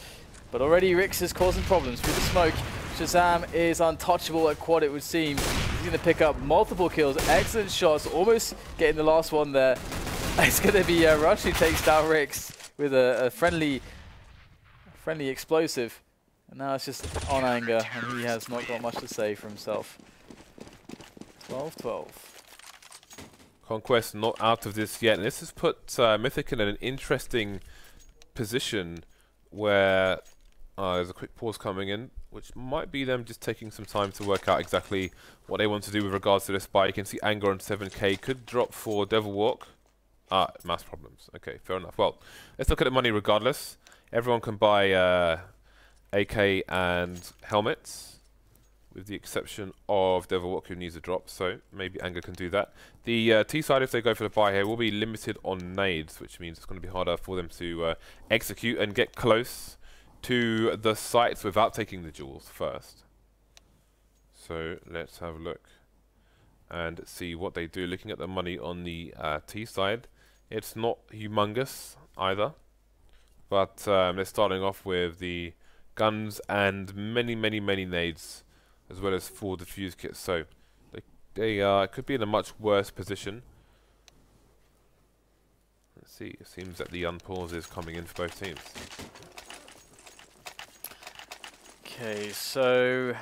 But already Rix is causing problems through the smoke. ShahZaM is untouchable at quad, it would seem. He's going to pick up multiple kills, excellent shots, almost getting the last one there. It's going to be Rush who takes down Rix with a friendly explosive. And now it's just on anger, and he has not got much to say for himself. 12-12. Conquest not out of this yet, and this has put Mythic in an interesting position where there's a quick pause coming in, which might be them just taking some time to work out exactly what they want to do with regards to this buy. You can see anger on 7k could drop for Devilwalk. Mass problems. Okay, fair enough. Well, let's look at the money regardless. Everyone can buy AK and helmets, with the exception of Devilwalk, who needs a drop, so maybe anger can do that. The T side, if they go for the buy here, will be limited on nades, which means it's going to be harder for them to execute and get close to the sites without taking the jewels first. So let's have a look and see what they do. Looking at the money on the T side, it's not humongous either, but they're starting off with the guns and many nades, as well as 4 defuse kits, so they could be in a much worse position. Let's see, it seems that the unpause is coming in for both teams. Okay, so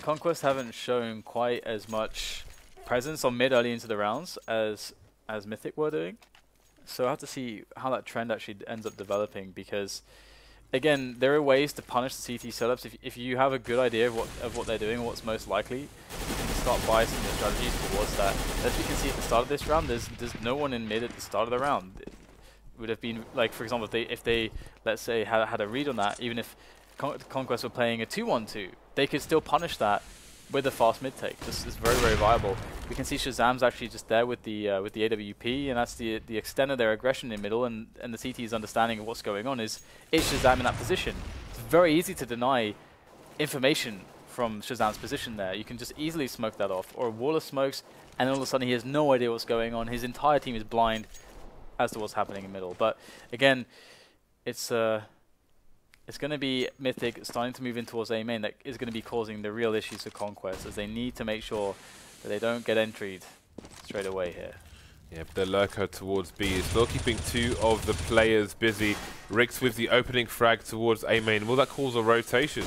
Conquest haven't shown quite as much presence on mid early into the rounds as Mythic were doing. So I have to see how that trend actually ends up developing, because again, there are ways to punish the CT setups. If you have a good idea of what they're doing, what's most likely, you can start biasing the strategies towards that. As you can see at the start of this round, there's no one in mid at the start of the round. It would have been like, for example, if they let's say had a read on that, even if Conquest were playing a 2-1-2, they could still punish that with a fast mid take. This is very viable. We can see ShahZaM's actually just there with the AWP, and that's the extent of their aggression in middle, and the CT's understanding of what's going on is ShahZaM in that position. It's very easy to deny information from ShahZaM's position there. You can just easily smoke that off, or a wall of smokes, and all of a sudden he has no idea what's going on. His entire team is blind as to what's happening in middle. But again, it's going to be Mythic starting to move in towards A main that is going to be causing the real issues for Conquest, as they need to make sure that they don't get entried straight away here. Yeah, but the lurker towards B is still keeping 2 of the players busy. Rix with the opening frag towards A main. Will that cause a rotation?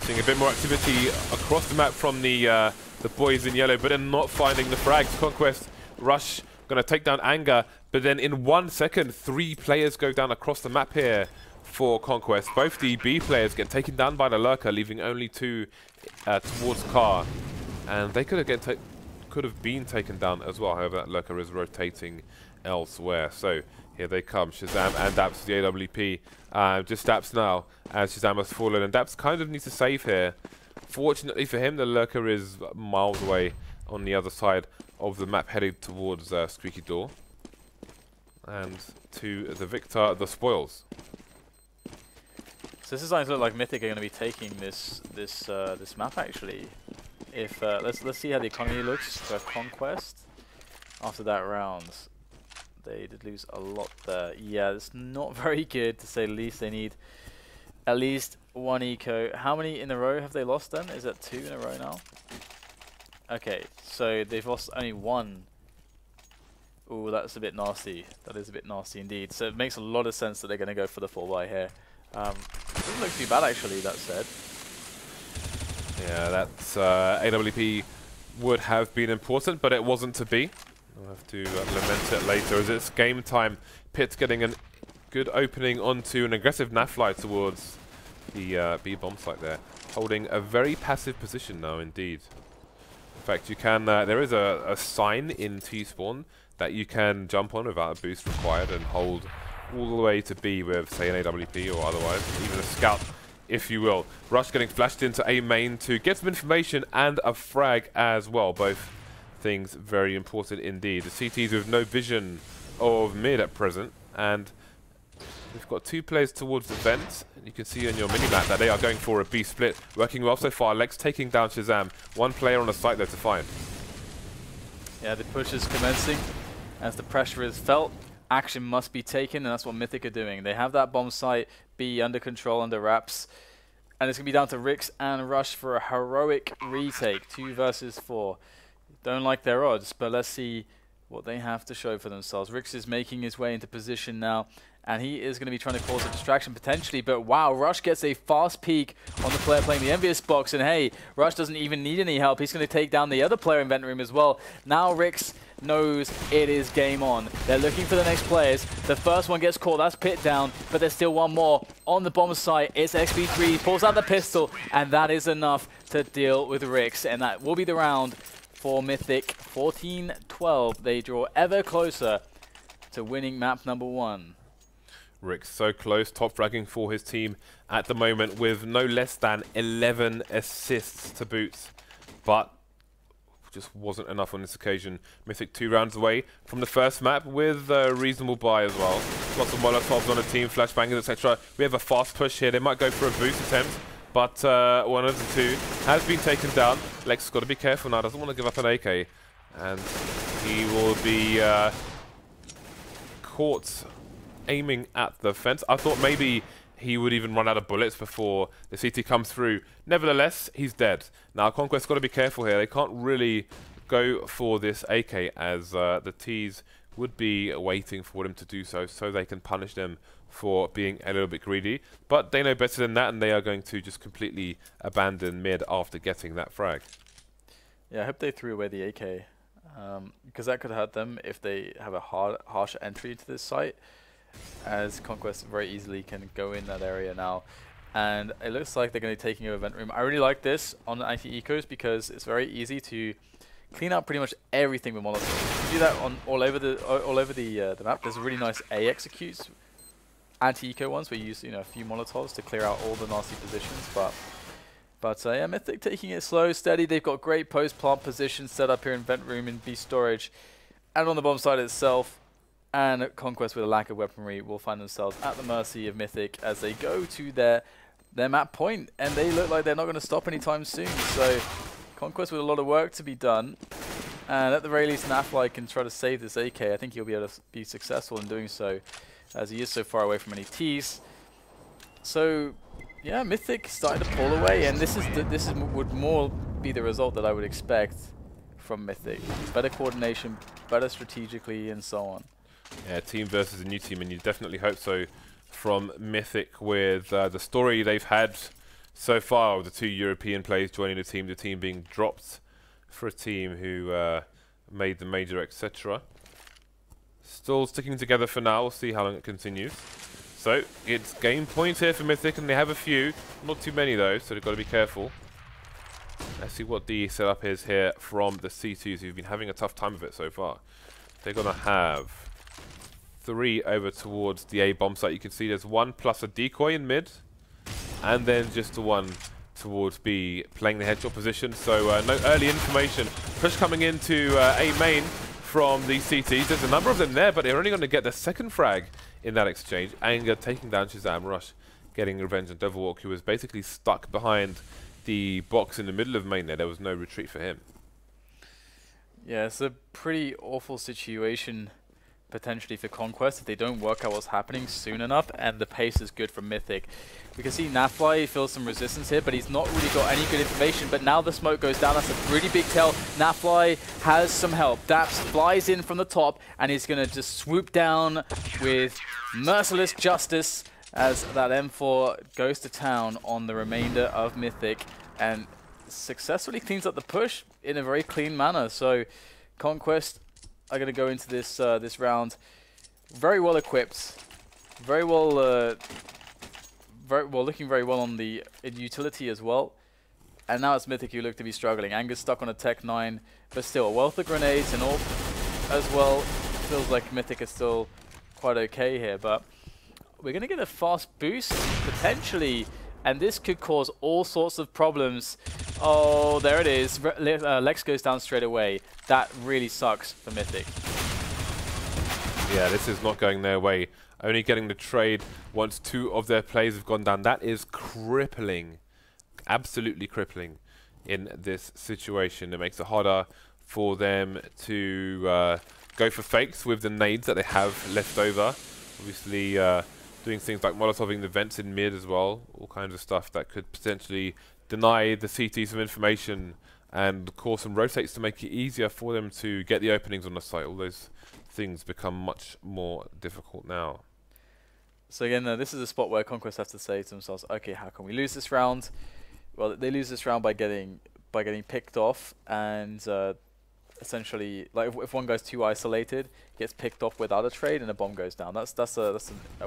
Seeing a bit more activity across the map from the boys in yellow, but they're not finding the frags. Conquest rush, going to take down anger, but then in 1 second, 3 players go down across the map here for Conquest. Both the B players get taken down by the lurker, leaving only 2 towards car, and they could have been taken down as well. However, that lurker is rotating elsewhere. So here they come, ShahZaM and daps, the AWP. Just daps now as ShahZaM has fallen, and daps kind of needs to save here. Fortunately for him, the lurker is miles away on the other side of the map, headed towards Squeaky Door. And to the victor, the spoils. So this is starting to look like Mythic are going to be taking this map actually. If let's see how the economy looks for Conquest after that round. They did lose a lot there. Yeah, it's not very good to say the least. They need at least 1 eco. How many in a row have they lost then? Is that 2 in a row now? Okay, so they've lost only 1. Ooh, that's a bit nasty. That is a bit nasty indeed. So it makes a lot of sense that they're going to go for the 4x here. Doesn't look too bad actually, that said. Yeah, that's AWP would have been important, but it wasn't to be. I'll have to lament it later as it's game time. pyth getting a good opening onto an aggressive NAF-FLY towards the B bomb site there. Holding a very passive position now indeed. In fact, you can, there is a sign in T-spawn that you can jump on without a boost required and hold all the way to B with, say, an AWP or otherwise, even a scout, if you will. Rush getting flashed into A main to get some information and a frag as well. Both things very important indeed. The CTs with no vision of mid at present, and we've got 2 players towards the vent. You can see on your mini-map that they are going for a B split. Working well so far. LeX taking down ShahZaM. 1 player on the site there to find. Yeah, the push is commencing as the pressure is felt. Action must be taken, and that's what Mythic are doing. They have that bomb site B under control, under wraps, and it's going to be down to Rix and Rush for a heroic retake. 2 versus 4. Don't like their odds, but let's see what they have to show for themselves. Rix is making his way into position now, and he is going to be trying to cause a distraction potentially. But wow, Rush gets a fast peek on the player playing the Envious box, and hey, Rush doesn't even need any help. He's going to take down the other player in Vent Room as well. Now Rix knows it is game on. They're looking for the next players. The first one gets caught, that's Pit down, but there's still one more on the bomb site. It's Xp3, pulls out the pistol, and that is enough to deal with Rix, and that will be the round for Mythic. 14-12. They draw ever closer to winning map number 1. Rix so close, top fragging for his team at the moment with no less than 11 assists to boot, but just wasn't enough on this occasion. Mythic 2 rounds away from the first map with a reasonable buy as well. Lots of Molotovs on the team, flashbangers, etc. We have a fast push here. They might go for a boost attempt, but one of the two has been taken down. LeX has got to be careful now, doesn't want to give up an AK, and he will be caught aiming at the fence. I thought maybe he would even run out of bullets before the CT comes through. Nevertheless, he's dead. Now, Conquest got to be careful here. They can't really go for this AK, as the Ts would be waiting for them to do so they can punish them for being a little bit greedy. But they know better than that, and they are going to just completely abandon mid after getting that frag. Yeah, I hope they threw away the AK, because that could hurt them if they have a harsh entry to this site, as Conquest very easily can go in that area now. And it looks like they're going to be taking over Vent Room. I really like this on anti-ecos because it's very easy to clean up pretty much everything with Molotovs. You do that on all over the map. There's really nice A executes, anti-eco ones where you use a few Molotovs to clear out all the nasty positions. But yeah, Mythic taking it slow, steady. They've got great post-plant positions set up here in Vent Room and B storage, and on the bomb side itself. And Conquest, with a lack of weaponry, will find themselves at the mercy of Mythic as they go to their map point, and they look like they're not going to stop anytime soon. So Conquest with a lot of work to be done, and at the very least NAF-FLY can try to save this AK. I think he'll be able to be successful in doing so, as he is so far away from any Ts. So yeah, Mythic starting to pull away, and this would more be the result that I would expect from Mythic. Better coordination, better strategically, and so on. Yeah, team versus a new team, and you definitely hope so from Mythic with the story they've had so far with the 2 European players joining the team being dropped for a team who made the major, etc. Still sticking together for now. We'll see how long it continues. So it's game points here for Mythic, and they have a few, not too many though, so they've got to be careful. Let's see what the setup is here from the C2s, who've been having a tough time of it so far. They're going to have 3 over towards the A bomb site. You can see there's 1 plus a decoy in mid, and then just the 1 towards B playing the headshot position. So no early information. Push coming into A main from the CTs. There's a number of them there, but they're only going to get the second frag in that exchange. Anger taking down ShahZaM. Rush getting revenge on Devilwalk, who was basically stuck behind the box in the middle of main there. There was no retreat for him. Yeah, it's a pretty awful situation potentially for Conquest if they don't work out what's happening soon enough, and the pace is good from Mythic. We can see NAF-FLY feels some resistance here, but he's not really got any good information. But now the smoke goes down. That's a pretty big tell. NAF-FLY has some help. Daps flies in from the top, and he's going to just swoop down with merciless justice as that M4 goes to town on the remainder of Mythic and successfully cleans up the push in a very clean manner. So Conquest are going to go into this this round very well equipped, very well, looking very well on the utility as well. And now it's Mythic who look to be struggling. Anger's stuck on a Tech 9, but still a wealth of grenades and all as well. Feels like Mythic is still quite okay here, but we're going to get a fast boost potentially, and this could cause all sorts of problems. Oh, there it is. LeX goes down straight away. That really sucks for Mythic. Yeah, this is not going their way. Only getting the trade once 2 of their players have gone down. That is crippling. Absolutely crippling in this situation. It makes it harder for them to go for fakes with the nades that they have left over. Obviously, doing things like Molotoving the vents in mid as well. All kinds of stuff that could potentially deny the CT some information and cause some rotates to make it easier for them to get the openings on the site. All those things become much more difficult now. So again, this is a spot where Conquest have to say to themselves, okay, how can we lose this round? Well, they lose this round by getting picked off, and essentially, like if one guy's too isolated, gets picked off without a trade, and a bomb goes down. That's a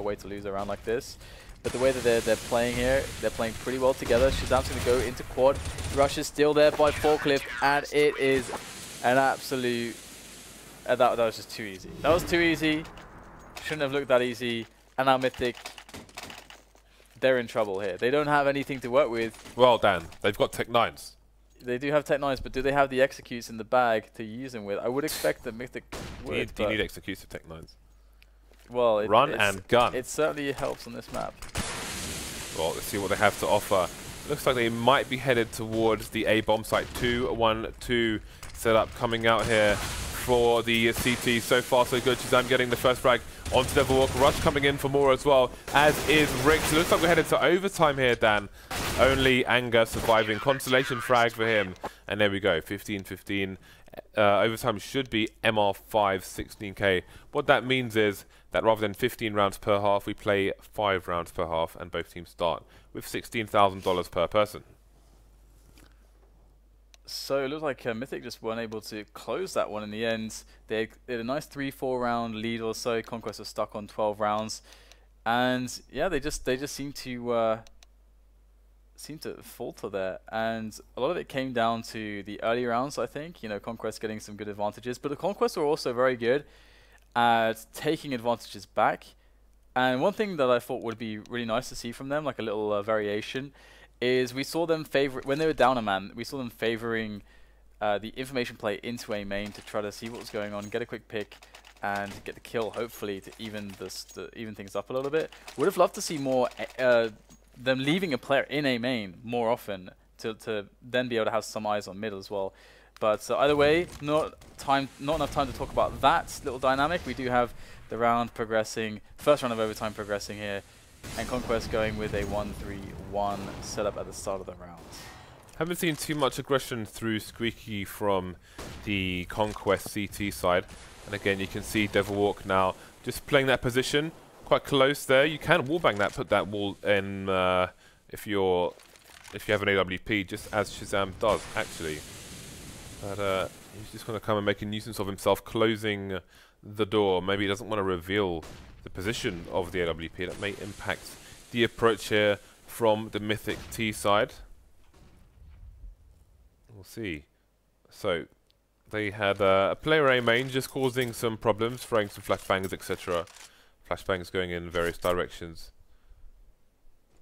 way to lose a round like this. But the way that they're playing here, they're playing pretty well together. ShahZaM's going to go into quad. Rush is still there by forklift, and it is an absolute... that was just too easy. That was too easy. Shouldn't have looked that easy. And now Mythic, they're in trouble here. They don't have anything to work with. Well, Dan, they've got Tech 9s. They do have Tech 9s, but do they have the executes in the bag to use them with? I would expect that Mythic would. Do you need executes with Tech 9s? Well, run and gun. It certainly helps on this map. Well, let's see what they have to offer. Looks like they might be headed towards the A bomb site. 2-1-2 setup coming out here for the CT. So far, so good. ShahZaM getting the first frag onto Devilwalk. Rush coming in for more as well, as is Rick. So it looks like we're headed to overtime here, Dan. Only Anger surviving. Consolation frag for him. And there we go, 15-15. Overtime should be MR5 16k. What that means is that rather than 15 rounds per half, we play 5 rounds per half, and both teams start with $16,000 per person. So it looks like Mythic just weren't able to close that one in the end. They had a nice 3-4 round lead or so. Conquest was stuck on 12 rounds, and yeah, they just seem to falter there. And a lot of it came down to the early rounds, I think. You know, Conquest getting some good advantages, but the Conquest were also very good at taking advantages back. And one thing that I thought would be really nice to see from them, like a little variation, is we saw them favor when they were down a man. We saw them favoring the information play into a main to try to see what was going on, get a quick pick, and get the kill. Hopefully to even things up a little bit. Would have loved to see more them leaving a player in a main more often to then be able to have some eyes on mid as well. But either way, not enough time to talk about that little dynamic. We do have the round progressing, first round of overtime progressing here. And Conquest going with a 1-3-1 setup at the start of the round. Haven't seen too much aggression through Squeaky from the Conquest CT side. And again, you can see Devilwalk now just playing that position quite close there. You can wallbang that, put that wall in if you have an AWP, just as ShahZaM does actually. But he's just going to come and make a nuisance of himself, closing the door. Maybe he doesn't want to reveal the position of the AWP. That may impact the approach here from the Mythic T side. We'll see. So they had a player A main just causing some problems, throwing some flashbangs, etc. Flashbangs going in various directions.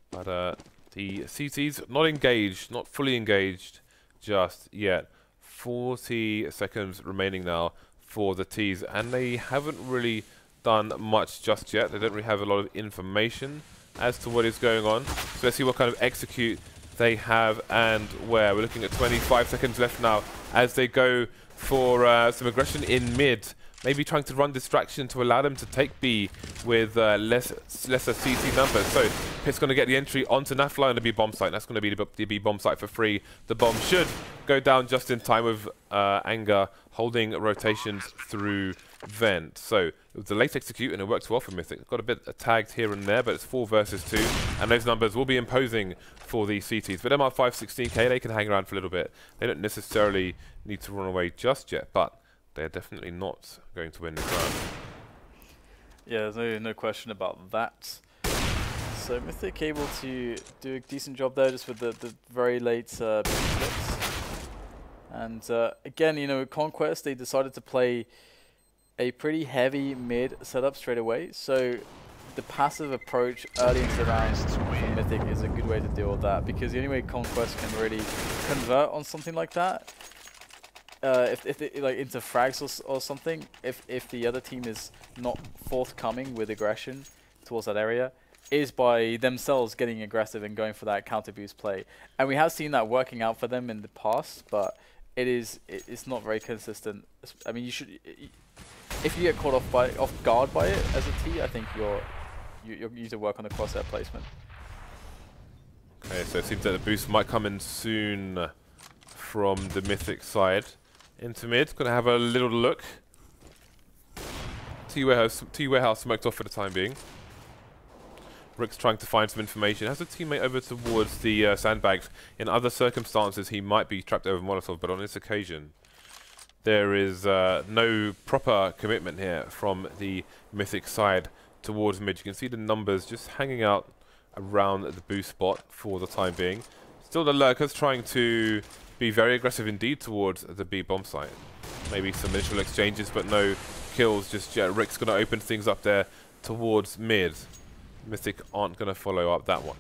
But the CT's not engaged, not fully engaged just yet. 40 seconds remaining now for the T's, and they haven't really done much just yet. They don't really have a lot of information as to what is going on. So let's see what kind of execute they have and where. We're looking at 25 seconds left now as they go for some aggression in mid. Maybe trying to run distraction to allow them to take B with lesser CT numbers. So Pyth's going to get the entry onto NAF-FLY on the B bomb site. That's going to be the B bomb site for free. The bomb should go down just in time with Anger holding rotations through vent. So it was a late execute and it works well for Mythic. Got a bit tagged here and there, but it's 4 versus 2, and those numbers will be imposing for the CTs. But MR5 16k, they can hang around for a little bit. They don't necessarily need to run away just yet, but they're definitely not going to win this round. Yeah, there's no question about that. So Mythic able to do a decent job there, just with the very late flips. And again, you know, Conquest, they decided to play a pretty heavy mid setup straight away. So the passive approach early into the rounds from Mythic is a good way to deal with that, because the only way Conquest can really convert on something like that, if they, like into frags or something, if the other team is not forthcoming with aggression towards that area, is by themselves getting aggressive and going for that counter boost play. And we have seen that working out for them in the past, but it's not very consistent. I mean, if you get caught off guard by it as a T, I think you need to work on the crosshair placement. Okay, so it seems that the boost might come in soon from the Mythic side. Into mid, gonna have a little look. T warehouse smoked off for the time being. Rick's trying to find some information. Has a teammate over towards the sandbags. In other circumstances, he might be trapped over Molotov, but on this occasion, there is no proper commitment here from the Mythic side towards mid. You can see the numbers just hanging out around the boost spot for the time being. Still the lurkers trying to be very aggressive indeed towards the B bomb site. Maybe some initial exchanges, but no kills just yet. Rick's going to open things up there towards mid. Mythic aren't going to follow up that one.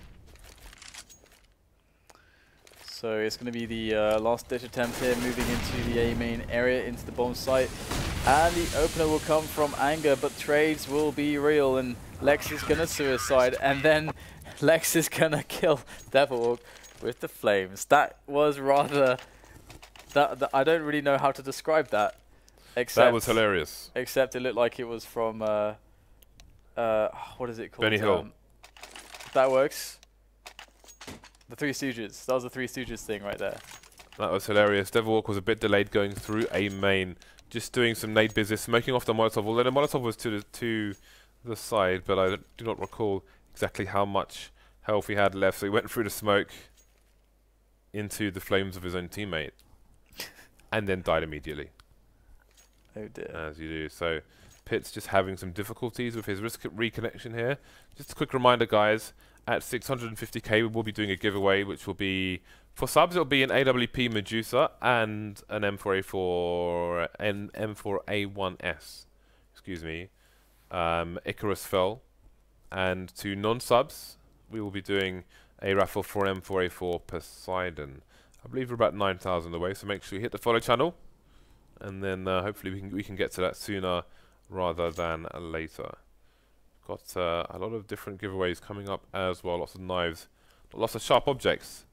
So it's going to be the last ditch attempt here, moving into the A main area, into the bomb site. And the opener will come from Anger, but trades will be real, and LeX is going to suicide, and then LeX is going to kill Devilwalk with the flames. That was rather... I don't really know how to describe that. Except, that was hilarious. Except it looked like it was from... what is it called? Benny Hill. That works. The Three Stooges. That was the Three Stooges thing right there. That was hilarious. Devilwalk was a bit delayed going through A main. Just doing some nade business, smoking off the Molotov. Although the Molotov was to the side, but I do not recall exactly how much health he had left. So he went through the smoke into the flames of his own teammate. And then died immediately. Oh dear. As you do. So Pit's just having some difficulties with his risk reconnection here. Just a quick reminder, guys. At 650k, we will be doing a giveaway, which will be, for subs, it'll be an AWP Medusa and an M4A4, an M4A1S. Excuse me. Icarus fell. And to non-subs, we will be doing a raffle for M4A4 Poseidon. I believe we're about 9,000 away, so make sure you hit the follow channel, and then hopefully we can get to that sooner rather than later. Got a lot of different giveaways coming up as well. Lots of knives, lots of sharp objects,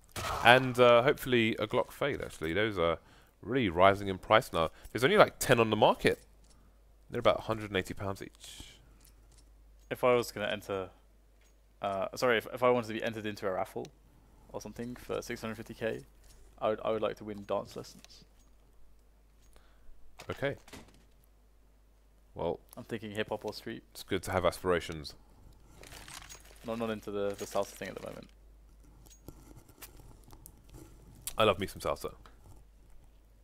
and hopefully a Glock Fade. Actually, those are really rising in price now. There's only like 10 on the market. They're about £180 each. If I was going to enter, if I wanted to be entered into a raffle or something for 650k, I would like to win dance lessons. Okay. Well, I'm thinking hip hop or street. It's good to have aspirations. Not into the salsa thing at the moment. I love me some salsa.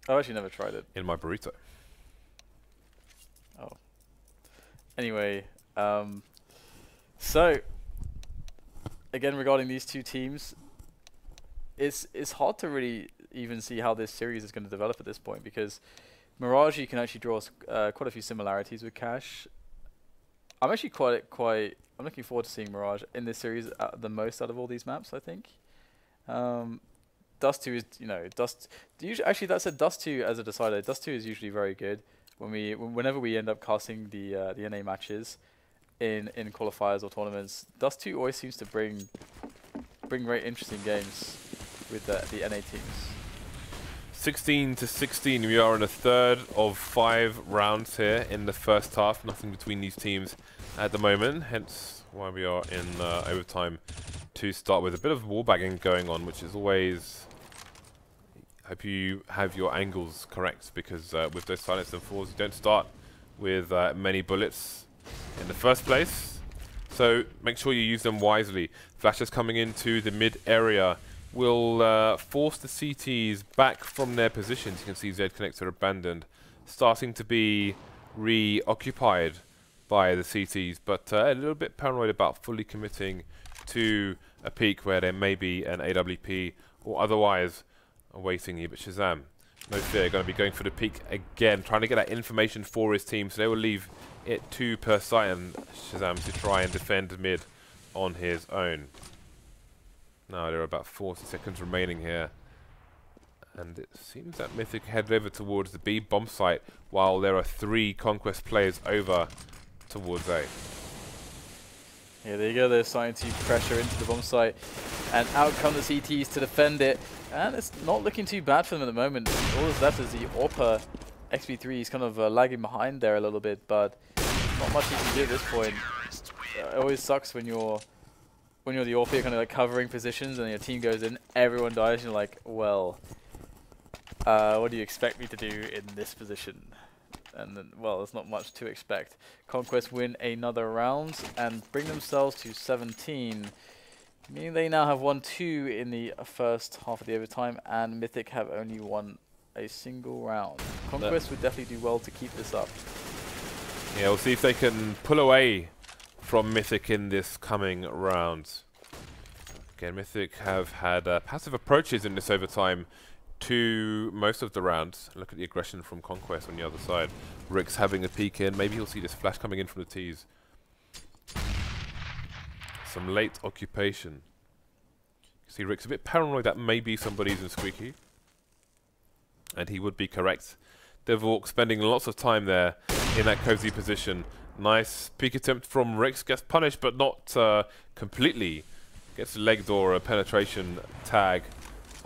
I've actually never tried it. In my burrito. Oh. Anyway, so again regarding these two teams, it's hard to really even see how this series is going to develop at this point, because Mourujärvi can actually draw quite a few similarities with Cash. I'm actually I'm looking forward to seeing Mirage in this series the most out of all these maps, I think. Dust 2 is, actually that said, Dust 2 as a decider, Dust 2 is usually very good whenever we end up casting the NA matches in qualifiers or tournaments. Dust 2 always seems to bring very interesting games with the NA teams. 16-16, we are in a third of 5 rounds here in the first half. Nothing between these teams at the moment, hence why we are in overtime to start with. A bit of wallbagging going on, which is always... Hope you have your angles correct, because with those silenced M4s, you don't start with many bullets in the first place. So make sure you use them wisely. Flashes coming into the mid area will force the CTs back from their positions. You can see Z connector abandoned, starting to be reoccupied by the CTs, but a little bit paranoid about fully committing to a peak where there may be an AWP or otherwise awaiting you. But ShahZaM, no fear, going to be going for the peak again, trying to get that information for his team, so they will leave it to Poseidon, ShahZaM, to try and defend mid on his own. Now there are about 40 seconds remaining here, and it seems that Mythic head over towards the B bomb site, while there are 3 Conquest players over towards A. Yeah, there you go, they're starting to pressure into the bomb site, and out come the CTs to defend it, and it's not looking too bad for them at the moment. All that's left is the AWP. Xp3 is kind of lagging behind there a little bit, but not much you can do at this point. It always sucks when you're the AWP, you're kind of like covering positions and your team goes in, everyone dies, and you're like, well, what do you expect me to do in this position? and then, well, there's not much to expect. Conquest win another round and bring themselves to 17, meaning they now have won 2 in the first half of the overtime, and Mythic have only won a single round. Conquest would definitely do well to keep this up. Yeah, we'll see if they can pull away from Mythic in this coming round. Again, Mythic have had passive approaches in this overtime to most of the rounds. Look at the aggression from Conquest on the other side. Rick's having a peek in. Maybe he'll see this flash coming in from the T's. Some late occupation. You see Rick's a bit paranoid that maybe somebody's in Squeaky. And he would be correct. Devilwalk spending lots of time there in that cozy position. Nice peek attempt from Rix. Gets punished, but not completely. Gets a leg door, a penetration tag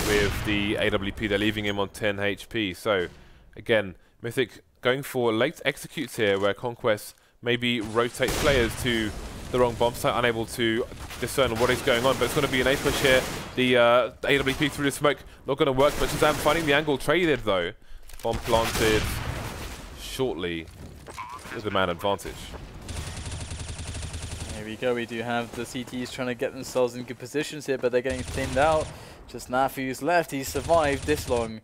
with the AWP. They're leaving him on 10 HP. So, again, Mythic going for late executes here, where Conquest maybe rotate players to the wrong bomb site, unable to discern what is going on. But it's going to be an A push here. The AWP through the smoke, not going to work. But ShahZaM finding the angle traded, though. Bomb planted shortly with the man advantage. Here we go. We do have the CTs trying to get themselves in good positions here, but they're getting thinned out. Just NAF who's left. He's survived this long.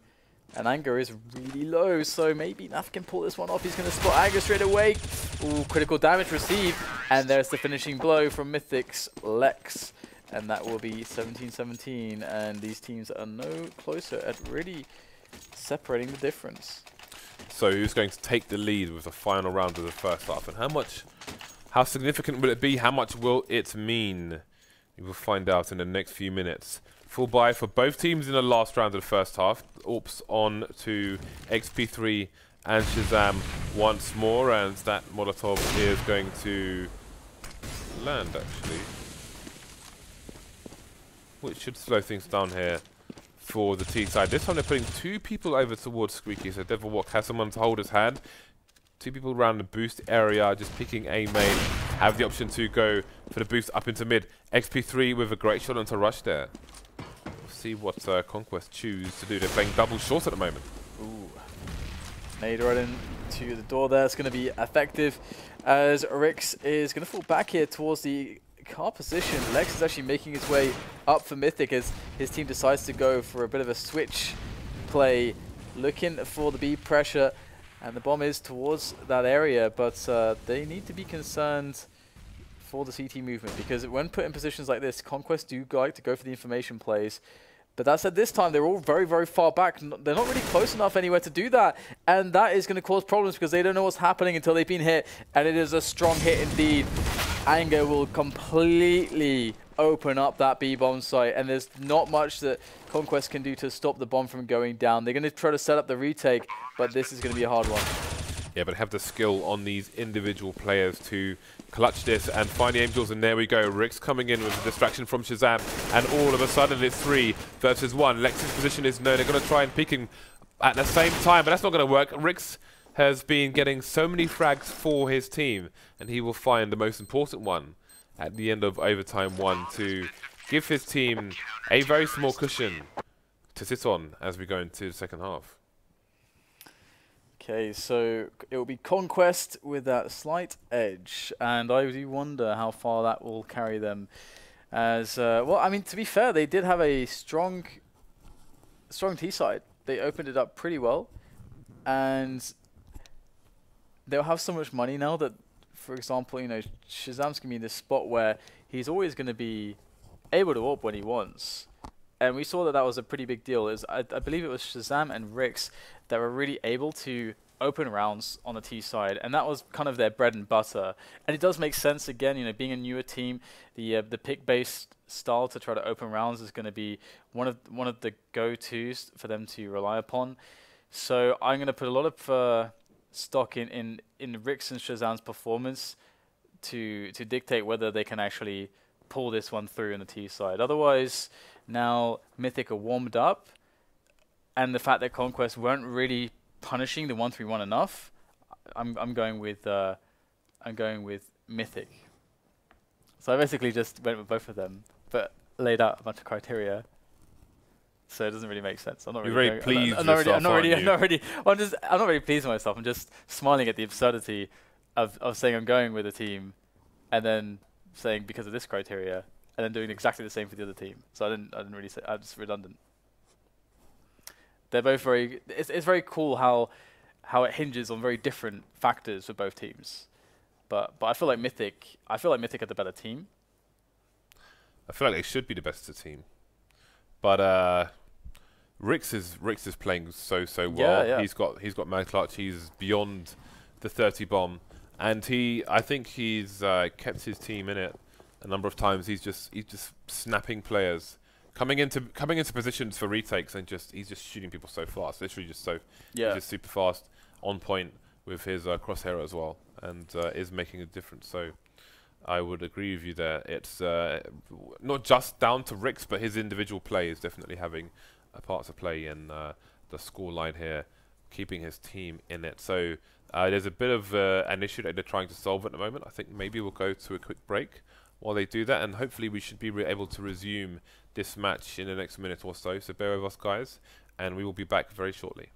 And anger is really low, so maybe NAF can pull this one off. He's going to spot anger straight away. Ooh, critical damage received. And there's the finishing blow from Mythic's LeX. And that will be 17-17. And these teams are no closer at really separating the difference. So who's going to take the lead with the final round of the first half? And how significant will it be? How much will it mean? We will find out in the next few minutes. Full buy for both teams in the last round of the first half. Orps on to Xp3 and ShahZaM once more, and that Molotov is going to land, actually. Which should slow things down here for the T side. This time they're putting 2 people over towards Squeaky, so Devilwalk has someone to hold his hand. 2 people around the boost area, just picking a main. Have the option to go for the boost up into mid. Xp3 with a great shot onto rush there. See what Conquest choose to do. They're playing double short at the moment. Ooh. Nade right into the door there. It's going to be effective as Rix is going to fall back here towards the car position. LeX is actually making his way up for Mythic as his team decides to go for a bit of a switch play, looking for the B pressure, and the bomb is towards that area, but they need to be concerned for the CT movement, because when put in positions like this, Conquest do like to go for the information plays. But that said, this time they're all very, very far back. They're not really close enough anywhere to do that. And that is going to cause problems because they don't know what's happening until they've been hit. And it is a strong hit indeed. Anger will completely open up that B-bomb site. And there's not much that Conquest can do to stop the bomb from going down. They're going to try to set up the retake, but this is going to be a hard one. Yeah, but have the skill on these individual players to clutch this and find the angels, and there we go. Rick's coming in with a distraction from ShahZaM, and all of a sudden it's 3 versus 1. Lex's position is no, they're going to try and peek him at the same time, but that's not going to work. Rick's has been getting so many frags for his team, and he will find the most important one at the end of overtime 1 to give his team a very small cushion to sit on as we go into the second half. Okay, so it will be Conquest with that slight edge, and I do wonder how far that will carry them. As well, I mean, to be fair, they did have a strong T side. They opened it up pretty well, and they'll have so much money now that, for example, you know, ShahZaM's gonna be in this spot where he's always gonna be able to AWP when he wants. And we saw that that was a pretty big deal. I believe it was ShahZaM and Rix that were really able to open rounds on the T side, and that was kind of their bread and butter. And it does make sense, again, you know, being a newer team, the pick-based style to try to open rounds is going to be one of the go-tos for them to rely upon. So I'm going to put a lot of stock in Rix and ShahZaM's performance to dictate whether they can actually pull this one through in the T side. Otherwise, now Mythic are warmed up, and the fact that Conquest weren't really punishing the 1-3-1 enough, I'm going with Mythic. So I basically just went with both of them, but laid out a bunch of criteria. So it doesn't really make sense. I'm not You're really very pleased I'm not really, yourself, aren't you? I'm not really pleased with myself. I'm just smiling at the absurdity of saying I'm going with a team, and then saying because of this criteria, and then doing exactly the same for the other team. So I didn't really say. I'm just redundant. They're both very. It's very cool how it hinges on very different factors for both teams. But I feel like Mythic are the better team. I feel like they should be the best team. But Rix is playing so well. Yeah. He's got mad clutch. He's beyond the 30 bomb, and I think he's kept his team in it a number of times. He's just snapping players, coming into positions for retakes, and he's just shooting people so fast. Literally he's just super fast, on point with his crosshair as well, and is making a difference. So I would agree with you there. It's not just down to Rix, but his individual play is definitely having a part to play in the score line here, keeping his team in it. So there's a bit of an issue that they're trying to solve at the moment. I think maybe we'll go to a quick break while they do that, and hopefully we should be able to resume this match in the next minute or so. So bear with us, guys, and we will be back very shortly.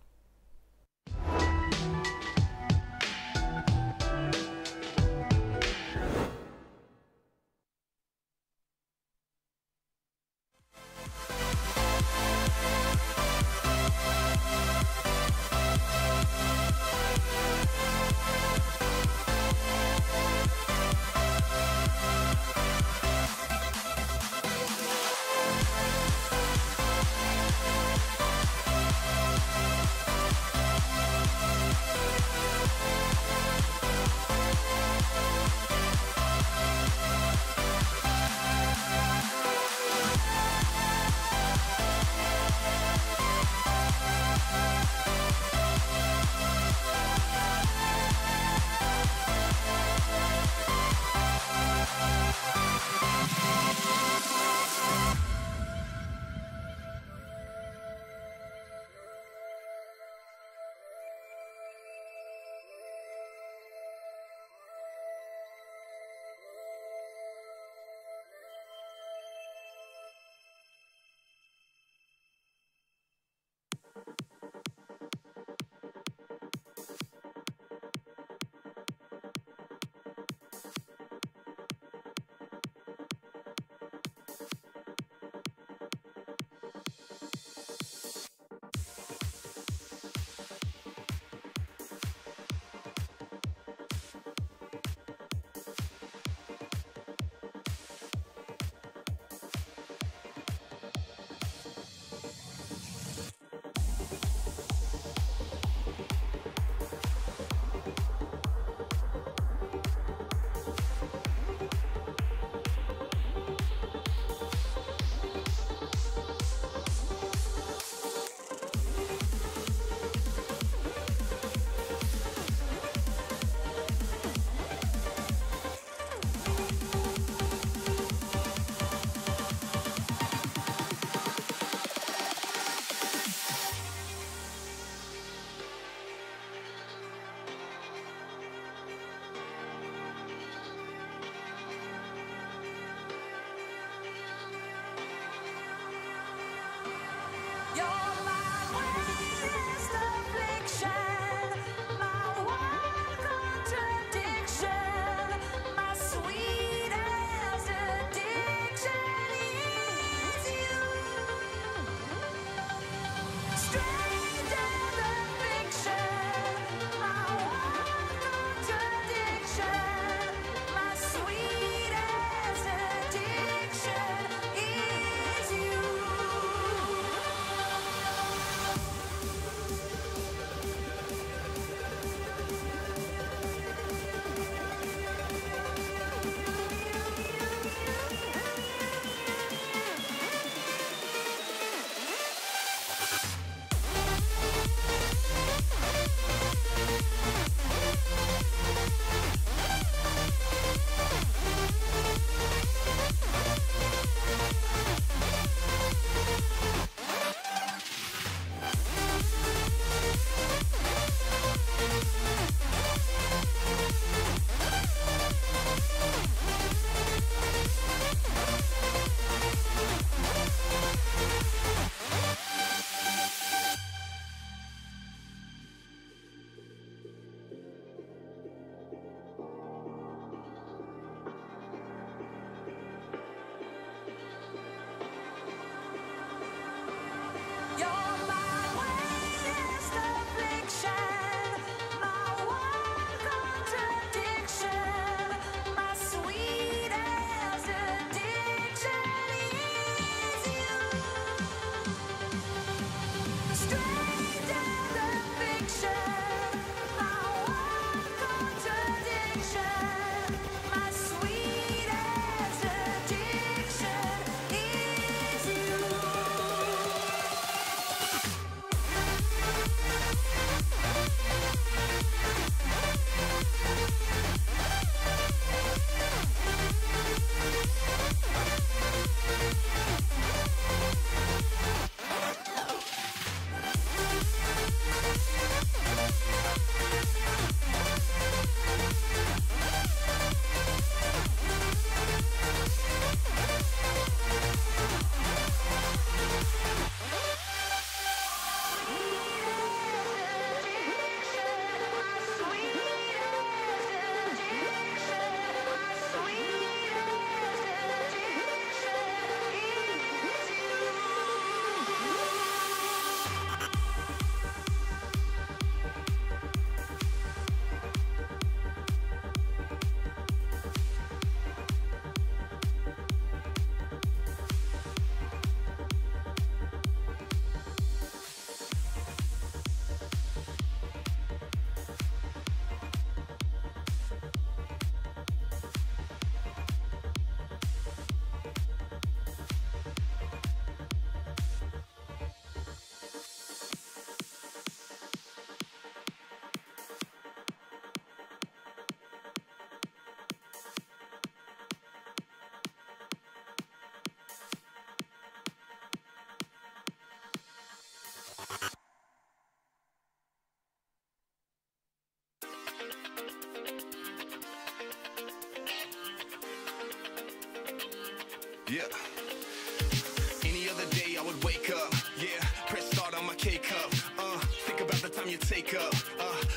wake up.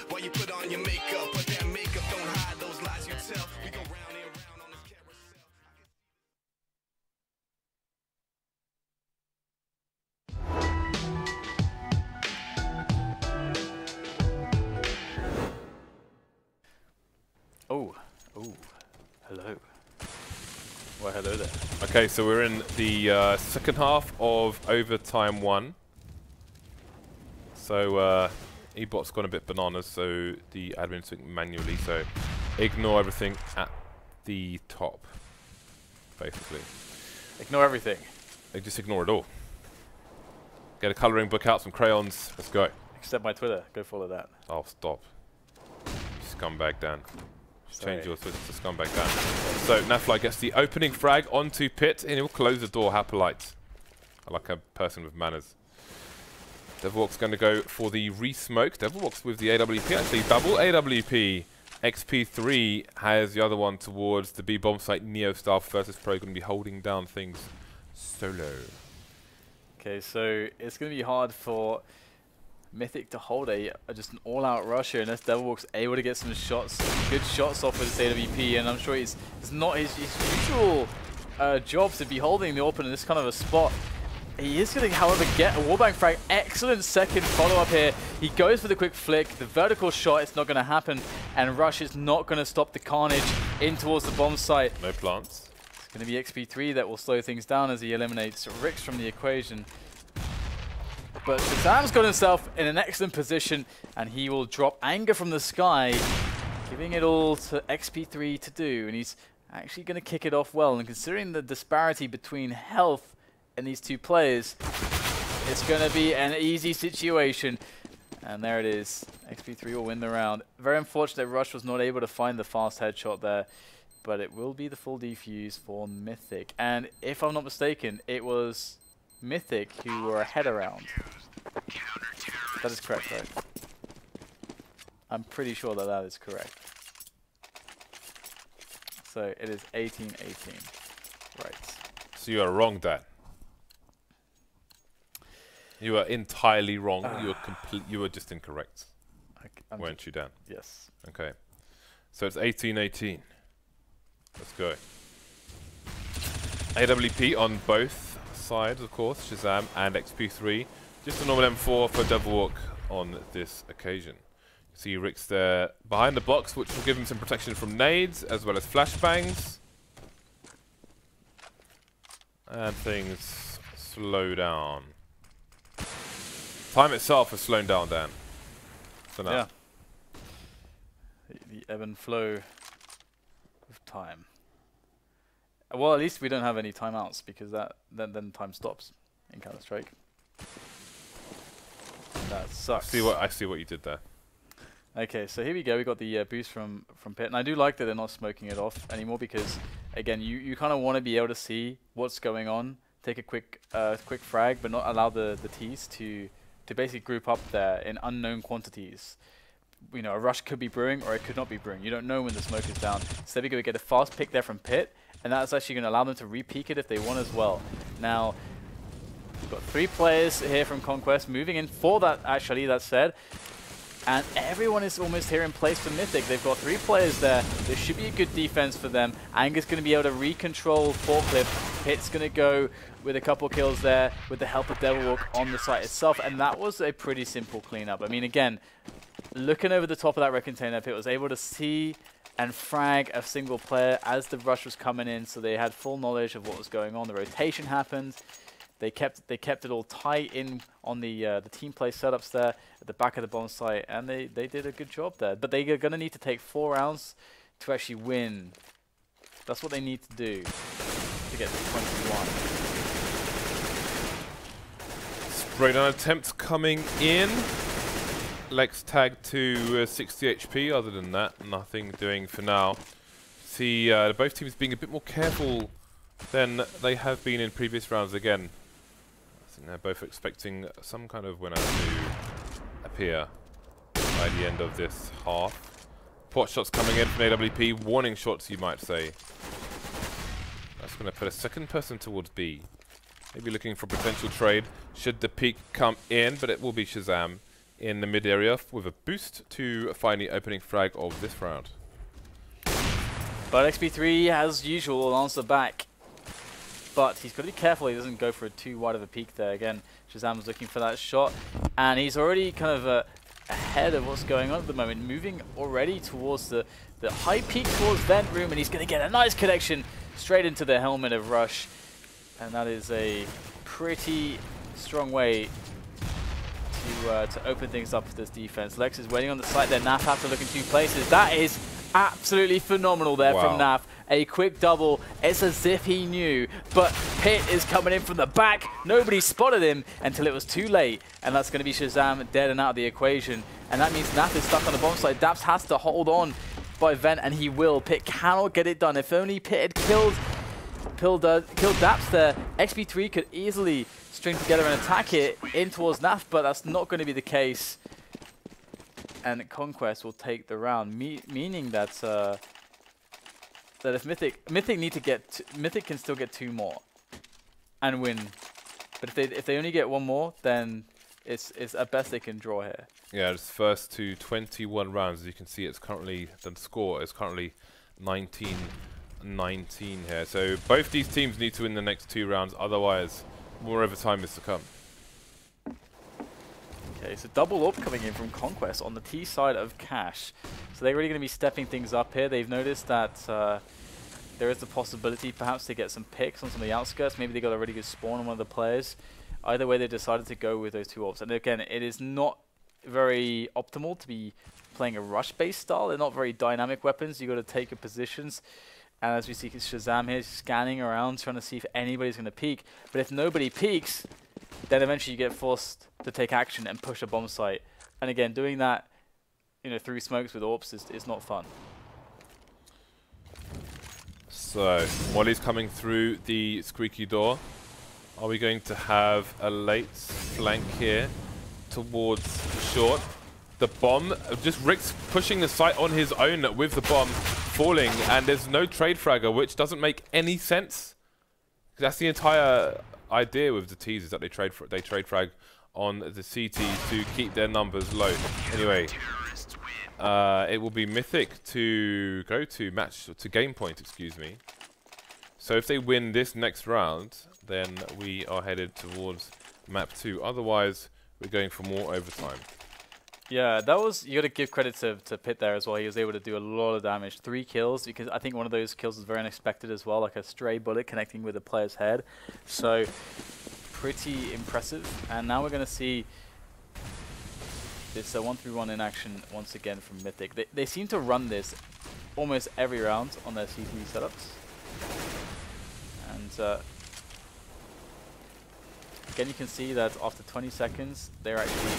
While you put on your makeup, but that makeup don't hide those lies you tell. We go round and round on this carousel. Oh, hello. Well, hello there. Okay, so we're in the second half of overtime 1. So eBot's gone a bit bananas, so the admin's doing manually, so ignore everything at the top, basically. Ignore everything. Just ignore it all. Get a colouring book out, some crayons, let's go. Except my Twitter. Go follow that. Oh, stop. Scumbag Dan. Sorry. Change your Twitter to Scumbag Dan. So NAF-FLY gets the opening frag onto pit, and he'll close the door, how polite. I like a person with manners. Devilwalk's going to go for the re-smoke. Devilwalk's with the AWP, actually double AWP. Xp3 has the other one towards the B bomb site. Neo Staff Virtus.pro going to be holding down things solo. Okay, so it's going to be hard for Mythic to hold just an all-out rush here, unless Devilwalk's able to get some shots, good shots off with his AWP, and I'm sure it's not his usual job to be holding the AWP in this kind of a spot. He is going to, however, get a wallbang frag. Excellent second follow-up here. He goes for the quick flick. The vertical shot, it's not going to happen, and Rush is not going to stop the carnage in towards the bomb site. No plants. It's going to be Xp3 that will slow things down as he eliminates Rix from the equation. But ShahZaM's got himself in an excellent position, and he will drop Anger from the sky, giving it all to Xp3 to do. And he's actually going to kick it off well. And considering the disparity between health in these two players, it's going to be an easy situation. And there it is. Xp3 will win the round. Very unfortunate Rush was not able to find the fast headshot there, but it will be the full defuse for Mythic. And if I'm not mistaken, it was Mythic who were ahead around. That is correct, right? I'm pretty sure that that is correct. So it is 18-18. Right. So you are wrong, Dan. You are entirely wrong. You were just incorrect. Weren't you, Dan? Yes. Okay. So it's 18-18. Let's go. AWP on both sides, of course, ShahZaM and Xp3. Just a normal M4 for Devilwalk on this occasion. See Rix there behind the box, which will give him some protection from nades as well as flashbangs. And things slow down. Time itself has slowed down, Dan. So now. Yeah. The ebb and flow of time. Well, at least we don't have any timeouts, because then time stops in Counter-Strike. That sucks. I see what you did there. Okay, so here we go. We got the boost from Pit, and I do like that they're not smoking it off anymore, because again, you kind of want to be able to see what's going on, take a quick frag, but not allow the T's to basically group up there in unknown quantities. You know, a rush could be brewing or it could not be brewing. You don't know when the smoke is down. So there we go. We get a fast pick there from Pit, and that's actually going to allow them to re-peek it if they want as well. Now, we've got 3 players here from Conquest moving in for that, actually, that said. And everyone is almost here in place for Mythic. They've got 3 players there. There should be a good defense for them. Anger's going to be able to re-control Forklift. Pit's going to go with a couple kills there with the help of Devilwalk on the site itself. And that was a pretty simple cleanup. I mean, again, looking over the top of that red container, Pit was able to see and frag a single player as the rush was coming in. So they had full knowledge of what was going on. The rotation happened. They kept it all tight in on the team play setups there at the back of the bomb site, and they did a good job there. But they are going to need to take 4 rounds to actually win. That's what they need to do to get to 21. Spray down attempt coming in. LeX tag to 60 HP. Other than that, nothing doing for now. See both teams being a bit more careful than they have been in previous rounds again. They're both expecting some kind of winner to appear by the end of this half. Pot shots coming in from AWP, warning shots you might say. That's going to put a second person towards B. Maybe looking for potential trade should the peak come in, but it will be ShahZaM in the mid area with a boost to find the opening frag of this round. But Xp3, as usual, will answer back. But he's got to be careful he doesn't go for too wide of a peak there. Again, ShahZaM's looking for that shot. And he's already kind of ahead of what's going on at the moment. Moving already towards the high peak towards vent room. And he's going to get a nice connection straight into the helmet of Rush. And that is a pretty strong way to open things up for this defense. Lex is waiting on the site there. NAF have to look in 2 places. That is absolutely phenomenal there from NAF. A quick double. It's as if he knew, but pyth is coming in from the back. Nobody spotted him until it was too late, and that's going to be ShahZaM dead and out of the equation. And that means NAF is stuck on the bomb site. daps has to hold on by vent, and he will. pyth cannot get it done. If only pyth had killed daps there, Xp3 could easily string together and attack it in towards NAF, but that's not going to be the case. And Conquest will take the round, meaning that that if Mythic need to get Mythic can still get 2 more and win, but if they only get 1 more, then it's at best they can draw here. Yeah, it's first to 21 rounds. As you can see, it's currently the score is currently 19-19 here. So both these teams need to win the next 2 rounds, otherwise more overtime is to come. Okay, so double up coming in from Conquest on the T side of Cash. So they're really going to be stepping things up here. They've noticed that there is the possibility perhaps to get some picks on some of the outskirts. Maybe they got a really good spawn on one of the players. Either way, they decided to go with those 2 ops. And again, it is not very optimal to be playing a rush-based style. They're not very dynamic weapons. You got to take your positions. And as we see ShahZaM here scanning around, trying to see if anybody's going to peek. But if nobody peeks, then eventually you get forced to take action and push a bomb site. And again, doing that, through smokes with AWPs is not fun. So, Molly's coming through the squeaky door. Are we going to have a late flank here towards short? The bomb, just Rick's pushing the site on his own with the bomb falling, and there's no trade fragger, which doesn't make any sense. That's the entire idea with the T's, is that they trade frag on the CT to keep their numbers low. Anyway, it will be Mythic to go to game point, excuse me. So if they win this next round, then we are headed towards map 2. Otherwise, we're going for more overtime. Yeah, that was, you got to give credit to pyth there as well. He was able to do a lot of damage. 3 kills, because I think one of those kills was very unexpected as well, like a stray bullet connecting with the player's head. So, pretty impressive. And now we're going to see this 1-3-1 in action once again from Mythic. They seem to run this almost every round on their CT setups. And again, you can see that after 20 seconds, they're actually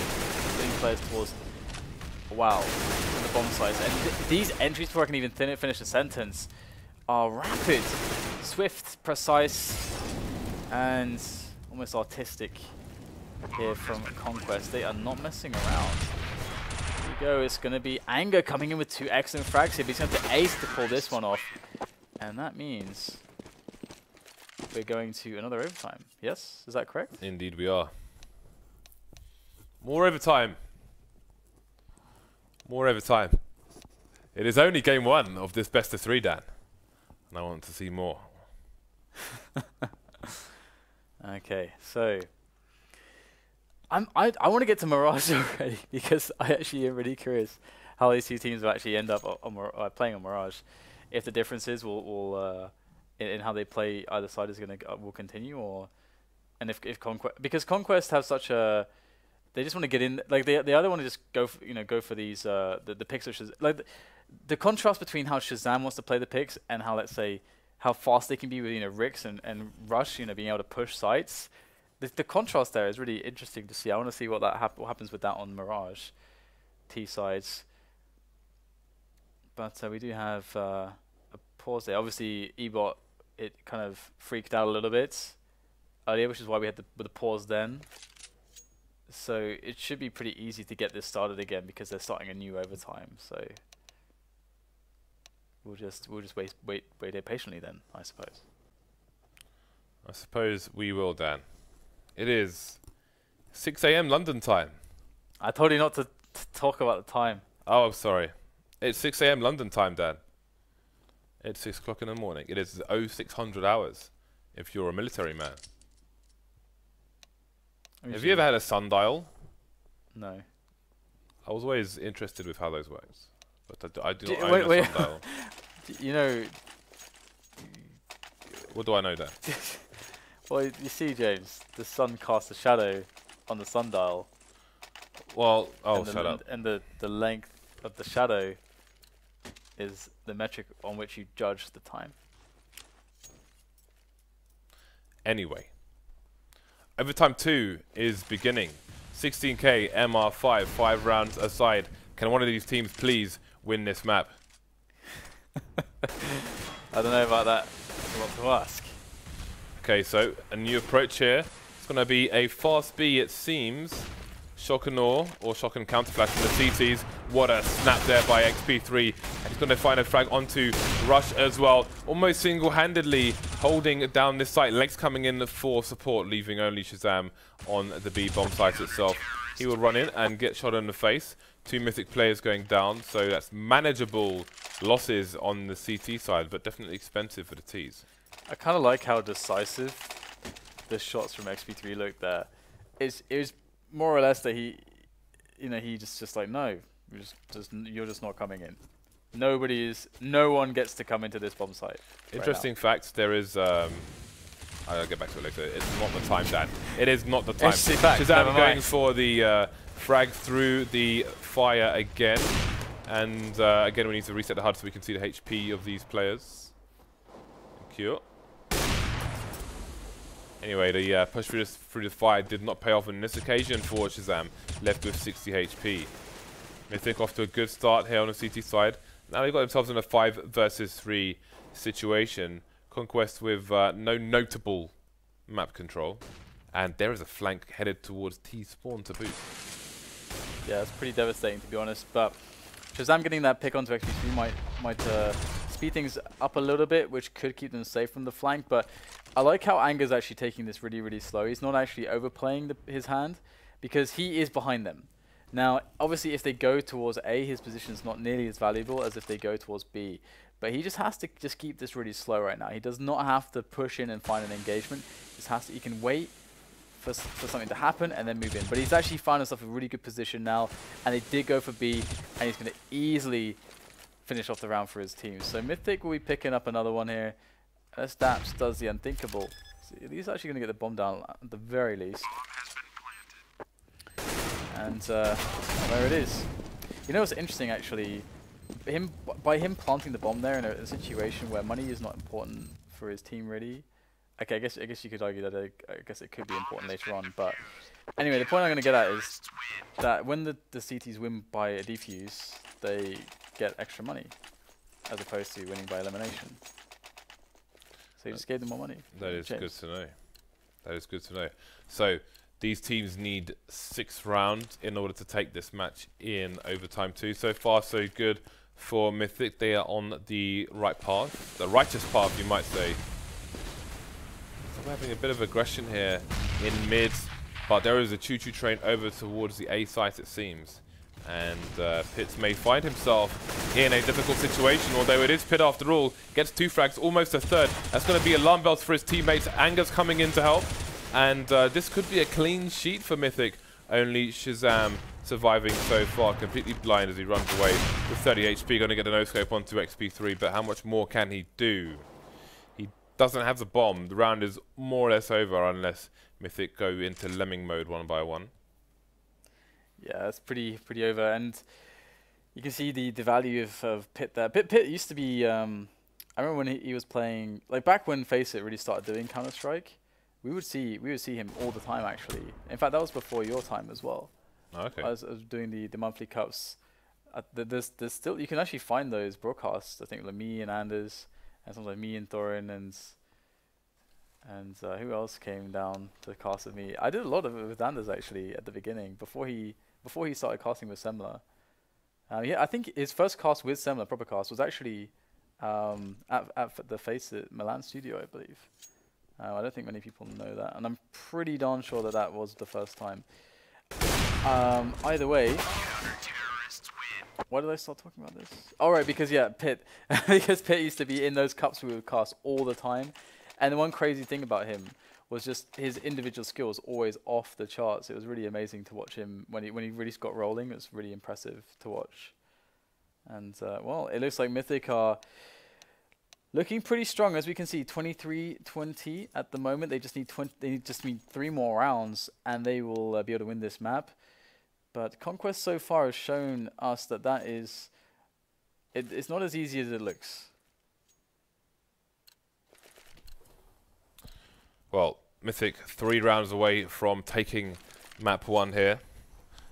putting players towards, the bomb sites. And these entries, before I can even finish a sentence, are rapid, swift, precise, and almost artistic here from Conquest. They are not messing around. Here we go. It's going to be Anger coming in with 2 excellent frags here. He's going to have to ace to pull this one off. And that means we're going to another overtime. Yes? Is that correct? Indeed we are. More overtime. More overtime. It is only game 1 of this best of 3, Dan. And I want to see more. Okay, so I want to get to Mirage already, because I actually am really curious how these 2 teams will actually end up on playing on Mirage. If the differences will in how they play either side is will continue, or if Conquest, because Conquest have such a, they just want to get in, like they either want to just go for these the picks of like the contrast between how ShahZaM wants to play the picks and how, let's say, how fast they can be with Ricks and Rush, being able to push sites. The contrast there is really interesting to see. I want to see what what happens with that on Mirage T sides. But we do have a pause there. Obviously, Ebot, it kind of freaked out a little bit earlier, which is why we had the pause then. So it should be pretty easy to get this started again, because they're starting a new overtime. So we'll just wait here patiently then, I suppose. I suppose we will, Dan. It is 6 AM London time. I told you not to talk about the time. Oh, I'm sorry. It's 6 a.m. London time, Dad. It's 6 o'clock in the morning. It is 0600 hours if you're a military man. Have you ever had a sundial? No. I was always interested with how those works, but I do not wait, own wait. a sundial. You know... What do I know, Dad? Well, you see, James, the sun casts a shadow on the sundial. Well, oh, and shut up. And the length of the shadow is the metric on which you judge the time. Anyway, overtime 2 is beginning. 16k MR5, 5 rounds aside. Can one of these teams please win this map? I don't know about that. That's a lot to ask. Okay, so a new approach here. It's going to be a fast B, it seems. Shock and awe, or shock and counterflash from the CTs. What a snap there by Xp3. And he's going to find a frag onto Rush as well. Almost single-handedly holding down this site. LeX coming in for support, leaving only ShahZaM on the B bomb site itself. He will run in and get shot in the face. 2 Mythic players going down, so that's manageable losses on the CT side, but definitely expensive for the Ts. I kind of like how decisive the shots from Xp3 look there. It was more or less that he just like, no, you're just not coming in. No one gets to come into this bomb site. Interesting fact, there is I'll get back to it later. It's not the time, Dan. It is not the time. ShahZaM going for the frag through the fire again. And again, we need to reset the HUD so we can see the HP of these players. Thank you. Anyway, the push through the fire did not pay off on this occasion for ShahZaM, left with 60 HP. Mythic off to a good start here on the CT side. Now they've got themselves in a 5 versus 3 situation. Conquest with no notable map control. And there is a flank headed towards T-spawn to boot. Yeah, it's pretty devastating to be honest, but ShahZaM getting that pick onto Xp3 might speed things up a little bit, which could keep them safe from the flank, but I like how Anger's actually taking this really, really slow. He's not actually overplaying his hand, because he is behind them. Now, obviously, if they go towards A, his position is not nearly as valuable as if they go towards B. But he just has to just keep this really slow right now. He does not have to push in and find an engagement. He can wait for something to happen and then move in. But he's actually found himself a really good position now, and they did go for B, and he's going to easily finish off the round for his team. So Mythic will be picking up another one here. As daps does the unthinkable. So he's actually going to get the bomb down at the very least. And there it is. You know what's interesting actually? By him planting the bomb there in a situation where money is not important for his team really. Okay, I guess you could argue that I guess it could be important later on. But anyway, the point I'm going to get at is that when the CTs win by a defuse, they get extra money as opposed to winning by elimination. So you just gave them more money. That is good to know. That is good to know. So these teams need 6 rounds in order to take this match in overtime 2. So far, so good for Mythic. They are on the right path, the righteous path, you might say. So we're having a bit of aggression here in mid, but there is a choo-choo train over towards the A site, it seems. And Pitts may find himself in a difficult situation, although it is Pitt after all. Gets 2 frags, almost a third. That's going to be alarm bells for his teammates. Anger's coming in to help. And this could be a clean sheet for Mythic. Only ShahZaM surviving so far, completely blind as he runs away with 30 HP. Going to get a no-scope onto Xp3, but how much more can he do? He doesn't have the bomb. The round is more or less over unless Mythic go into lemming mode 1 by 1. Yeah, it's pretty over, and you can see the value of Pitt there. Pitt used to be, I remember when he was playing, like back when Face It really started doing Counter-Strike, we would see him all the time actually. In fact, that was before your time as well. Okay. I was doing the monthly cups. There's still, you can actually find those broadcasts. I think like me and Anders, and something like me and Thorin, and who else came down to cast with me? I did a lot of it with Anders actually at the beginning before he started casting with Semler. Yeah, I think his first cast with Semler, proper cast, was actually at the Face It Milan studio, I believe. I don't think many people know that, and I'm pretty darn sure that was the first time. Either way, why did I start talking about this? Oh, right, because, yeah, Pit. Because Pit used to be in those cups we would cast all the time. And the one crazy thing about him was just his individual skills always off the charts. It was really amazing to watch him when he really got rolling. It was really impressive to watch. And, well, it looks like Mythic are looking pretty strong, as we can see. 23-20 at the moment. They just need 3 more rounds, and they will be able to win this map. But Conquest so far has shown us that it's not as easy as it looks. Well, Mythic 3 rounds away from taking map 1 here.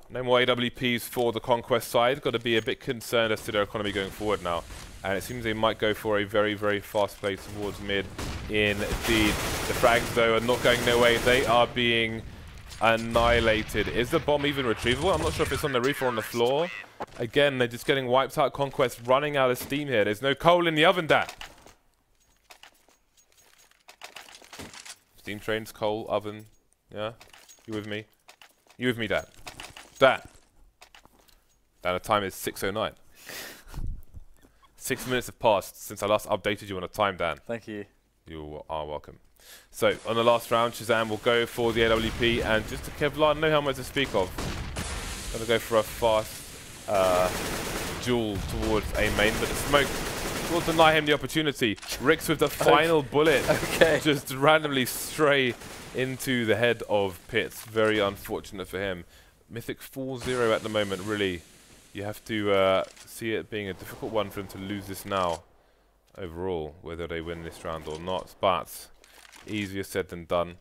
No more AWPs for the Conquest side. Got to be a bit concerned as to their economy going forward now. And it seems they might go for a very, very fast play towards mid indeed. The frags, though, are not going their way. They are being annihilated. Is the bomb even retrievable? I'm not sure if it's on the roof or on the floor. Again, they're just getting wiped out. Conquest running out of steam here. There's no coal in the oven, Dan. Steam trains, coal, oven. Yeah? You with me? You with me, Dan? Dan. Dan, the time is 6:09. 6 minutes have passed since I last updated you on a time, Dan. Thank you. You are welcome. So, on the last round, ShahZaM will go for the AWP, and just to Kevlar, no helmet to speak of. Gonna go for a fast duel towards A main, but the smoke will deny him the opportunity. Rix with the final bullet, just randomly stray into the head of Pitts. Very unfortunate for him. Mythic 4-0 at the moment, really. You have to see it being a difficult one for them to lose this now, overall, whether they win this round or not. But easier said than done.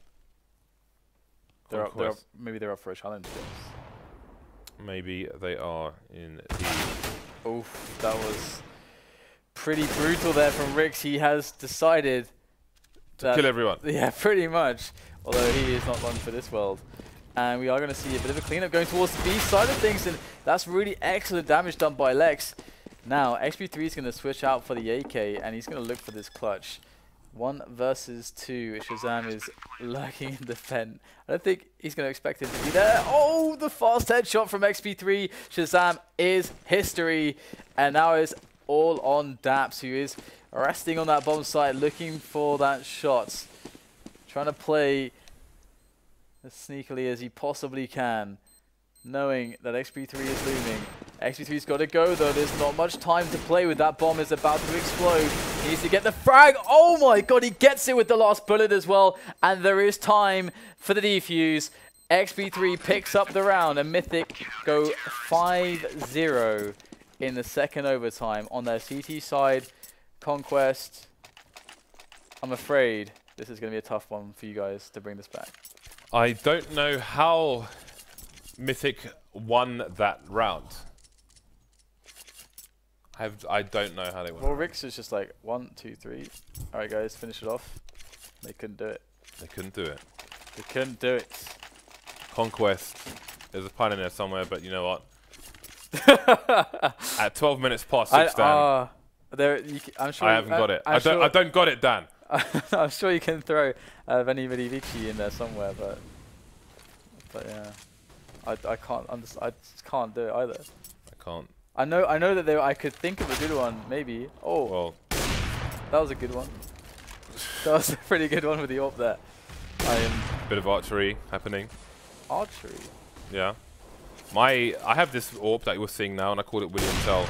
Maybe they're up for a challenge. Maybe they are indeed. Oof, that was pretty brutal there from Rix. He has decided to kill everyone. Yeah, pretty much. Although he is not long for this world. And we are going to see a bit of a cleanup going towards the B side of things, and that's really excellent damage done by LeX. Now, Xp3 is going to switch out for the AK, and he's going to look for this clutch. 1 versus 2. ShahZaM is lurking in the vent. I don't think he's going to expect him to be there. Oh, the fast headshot from Xp3. ShahZaM is history, and now it's all on daps, who is resting on that bomb site, looking for that shot. Trying to play as sneakily as he possibly can, knowing that Xp3 is looming. Xp3's got to go, though. There's not much time to play with. That bomb is about to explode. He needs to get the frag. Oh my god, he gets it with the last bullet as well. And there is time for the defuse. Xp3 picks up the round, and Mythic go 5-0 in the second overtime on their CT side. Conquest, I'm afraid this is going to be a tough one for you guys to bring this back. I don't know how Mythic won that round. I don't know how they won. Well, Rix is just like 1, 2, 3. All right, guys, finish it off. They couldn't do it. They couldn't do it. They couldn't do it. Conquest. There's a pun in there somewhere, but you know what? At 12 minutes past 6, Dan. I'm sure I haven't got it. I don't got it, Dan. I'm sure you can throw Bylicki in there somewhere, but yeah, I just can't do it either. I can't. I know that I could think of a good one, maybe. Oh, well, that was a good one. That was a pretty good one with the AWP there. Bit of archery happening. Archery? Yeah. I have this AWP that you're seeing now, and I call it William Tell.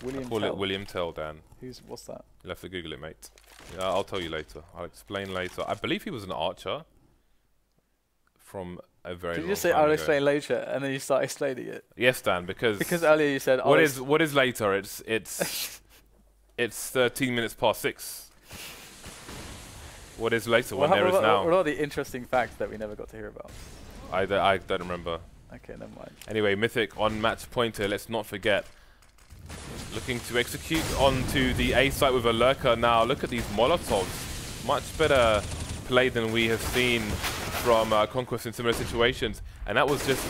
William I call Tell? it William Tell, Dan. What's that? You'll have to Google it, mate. Yeah, I'll tell you later. I'll explain later. I believe he was an archer from a very long time ago. Did you just say I'll explain later, and then you start explaining it? Yes, Dan, because earlier you said what is later? It's 13 minutes past 6. What is later when there is now? What are the interesting facts that we never got to hear about? I don't remember. Okay, never mind. Anyway, Mythic on match pointer. Let's not forget. Looking to execute onto the A site with a lurker now. Look at these Molotovs. Much better play than we have seen from Conquest in similar situations. And that was just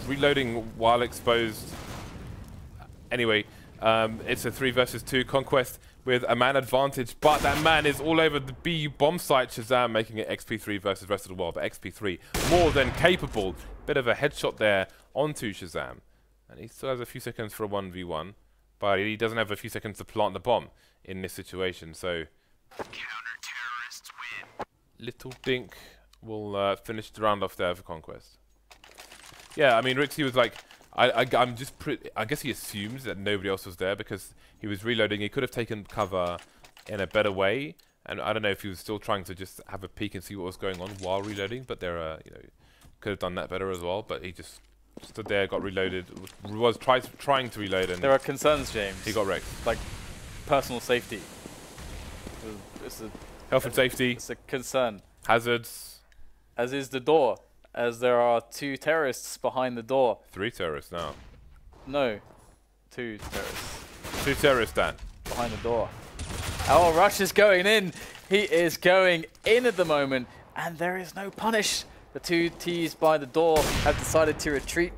reloading while exposed. Anyway, it's a 3 versus 2. Conquest with a man advantage, but that man is all over the BU bomb site. ShahZaM making it Xp3 versus rest of the world, but Xp3 more than capable. Bit of a headshot there onto ShahZaM. And he still has a few seconds for a 1v1, but he doesn't have a few seconds to plant the bomb in this situation, so... Counter-terrorists win. Little Dink will finish the round off there for Conquest. Yeah, I mean, Rixie was like... I guess he assumes that nobody else was there because he was reloading. He could have taken cover in a better way, and I don't know if he was still trying to just have a peek and see what was going on while reloading. But there, you know, could have done that better as well. But he just stood there, got reloaded, was trying to reload, and there are concerns, James. he got wrecked. Like personal safety. It's a Health and safety, it's a concern. hazards. As is the door. As there are 2 terrorists behind the door. 3 terrorists now. No, 2 terrorists 2 terrorists, Dan. behind the door. Oh, Rush is going in. He is going in at the moment, and there is no punish. The 2 Ts by the door have decided to retreat.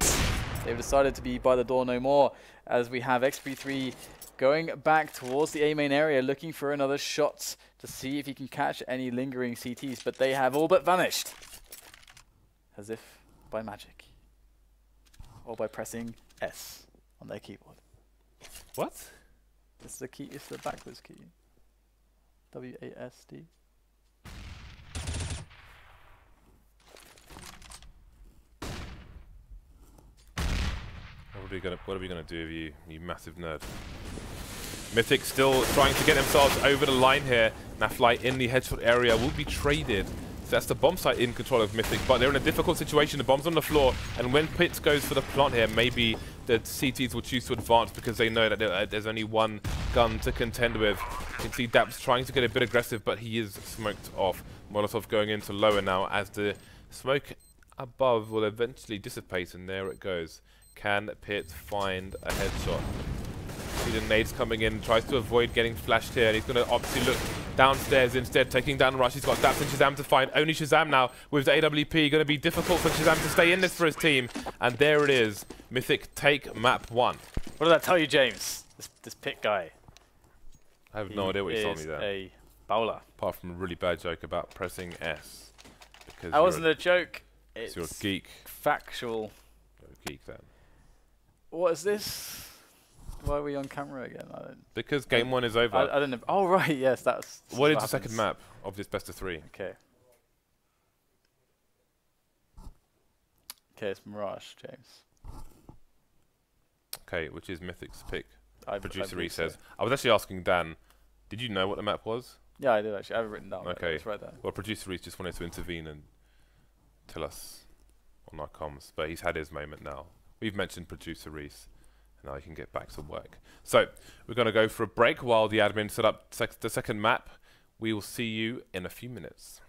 They've decided to be by the door no more, as we have Xp3 going back towards the A main area, looking for another shot to see if he can catch any lingering CTs, but they have all but vanished. As if by magic. Or by pressing S on their keyboard. What? It's the key, it's the backwards key. WASD. What are we gonna do with you, you massive nerd? Mythic still trying to get themselves over the line here. NAF-FLY in the headshot area will be traded. So that's the bomb site in control of Mythic, but they're in a difficult situation. The bomb's on the floor, and when pyth goes for the plant here, maybe the CTs will choose to advance because they know that there's only one gun to contend with. You can see daps trying to get a bit aggressive, but he is smoked off. Molotov going into lower now as the smoke above will eventually dissipate, and there it goes. Can pyth find a headshot? See the nades coming in, tries to avoid getting flashed here, and he's going to obviously look downstairs instead, taking down Rush. He's got daps and ShahZaM to find. Only ShahZaM now with the AWP. Going to be difficult for ShahZaM to stay in this for his team. And there it is. Mythic take map 1. What did that tell you, James? This pit guy. I have no idea what you told me He there. is a bowler. Apart from a really bad joke about pressing S. Because That wasn't a joke. You're a geek. Factual. You're a geek then. What is this? Why are we on camera again? I don't. Because game 1 is over. I don't know. Oh right, yes, that's. What is the second map of this best of 3? Okay. Okay, it's Mirage, James. Okay, which is Mythic's pick. Producer believe says. so. I was actually asking Dan, did you know what the map was? Yeah, I did actually. I have it written down. Okay. It's right there. Well, Producer Reese just wanted to intervene and tell us on our comms, but he's had his moment now. We've mentioned Producer Reese, and now he can get back to work. So, we're going to go for a break while the admin set up the second map. We will see you in a few minutes.